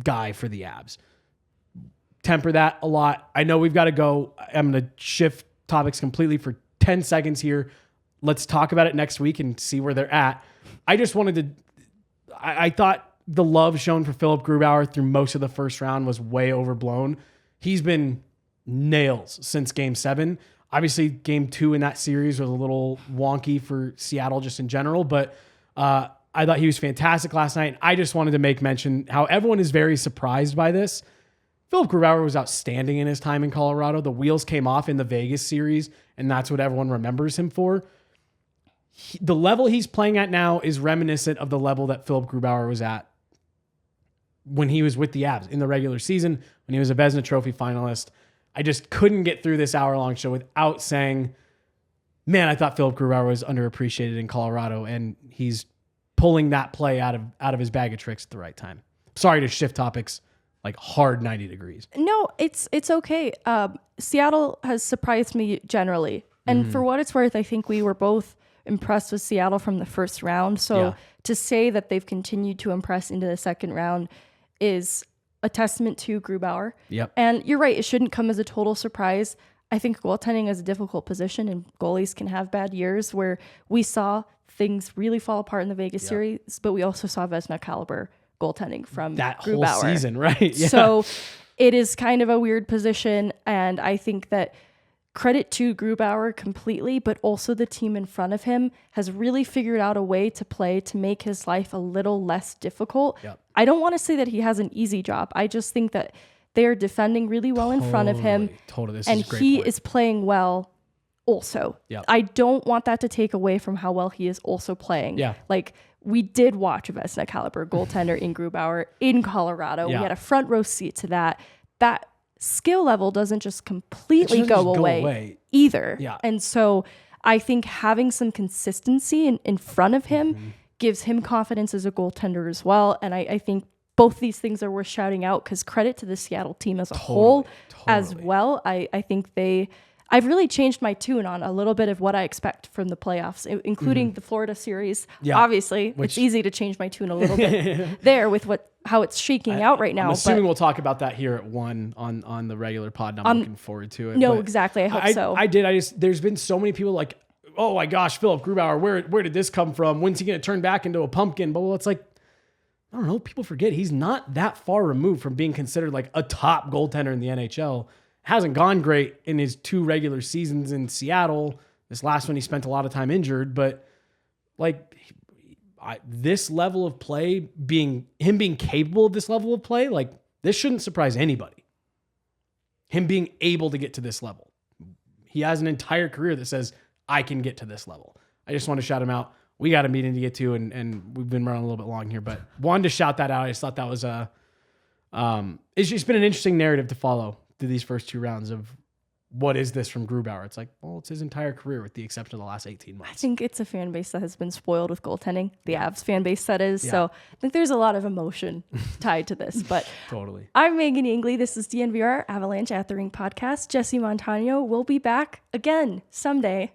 A: guy for the Avs? Temper that a lot. I know we've got to go. I'm going to shift topics completely for 10 seconds here. Let's talk about it next week and see where they're at. I just wanted to, I thought the love shown for Philip Grubauer through most of the first round was way overblown. He's been nails since Game 7. Obviously, Game 2 in that series was a little wonky for Seattle just in general, but I thought he was fantastic last night. I just wanted to make mention how everyone is very surprised by this. Philip Grubauer was outstanding in his time in Colorado. The wheels came off in the Vegas series, and that's what everyone remembers him for. The level he's playing at now is reminiscent of the level that Philip Grubauer was at when he was with the Avs in the regular season, when he was a Vezina Trophy finalist. I just couldn't get through this hour-long show without saying, man, I thought Philip Grubauer was underappreciated in Colorado, and he's pulling that play out of his bag of tricks at the right time. Sorry to shift topics like hard 90 degrees.
B: No, it's okay. Seattle has surprised me generally. And for what it's worth, I think we were both impressed with Seattle from the first round. So to say that they've continued to impress into the second round is a testament to Grubauer.
A: Yep.
B: And you're right, it shouldn't come as a total surprise. I think goaltending is a difficult position, and goalies can have bad years where we saw things really fall apart in the Vegas series, but we also saw Vezina caliber goaltending from
A: that
B: Grubauer.
A: whole season, right? Yeah.
B: So it is kind of a weird position, and I think that credit to Grubauer completely, but also the team in front of him has really figured out a way to play to make his life a little less difficult.
A: Yep.
B: I don't want to say that he has an easy job. I just think that they are defending really well in front of him.
A: Totally. This
B: and
A: is a great
B: he
A: point.
B: is playing well also.
A: Yep.
B: I don't want that to take away from how well he is also playing.
A: Yeah.
B: Like, we did watch a Vezina caliber goaltender in Grubauer in Colorado.
A: Yeah.
B: We had a front row seat to that. That skill level doesn't just completely
A: It doesn't
B: go
A: just
B: away either.
A: Yeah.
B: And so I think having some consistency in front of him gives him confidence as a goaltender as well. And I think both these things are worth shouting out, because credit to the Seattle team as a whole as well. I think I've really changed my tune on a little bit of what I expect from the playoffs, including the Florida series.
A: Yeah.
B: Obviously, it's easy to change my tune a little bit there with how it's shaking out right now.
A: I'm assuming we'll talk about that here at 1 on the regular pod, and I'm looking forward to it.
B: No,
A: But
B: exactly. I hope so.
A: I did. There's been so many people like, oh my gosh, Philip Grubauer, where did this come from? When's he going to turn back into a pumpkin? But it's like, I don't know. People forget he's not that far removed from being considered like a top goaltender in the NHL. Hasn't gone great in his 2 regular seasons in Seattle. This last one, he spent a lot of time injured, but like this level of play, being capable of this level of play, like this shouldn't surprise anybody. Him being able to get to this level. He has an entire career that says, I can get to this level. I just want to shout him out. We got a meeting to get to, and we've been running a little bit long here, but wanted to shout that out. I just thought that was it's just been an interesting narrative to follow through these first 2 rounds of what is this from Grubauer. It's like, well, it's his entire career with the exception of the last 18 months.
B: I think it's a fan base that has been spoiled with goaltending, the Avs fan base that is.
A: Yeah.
B: So I think there's a lot of emotion tied to this. But
A: Totally.
B: I'm Meghan Angley. This is DNVR Avalanche at the Rink podcast. Jesse Montano will be back again someday.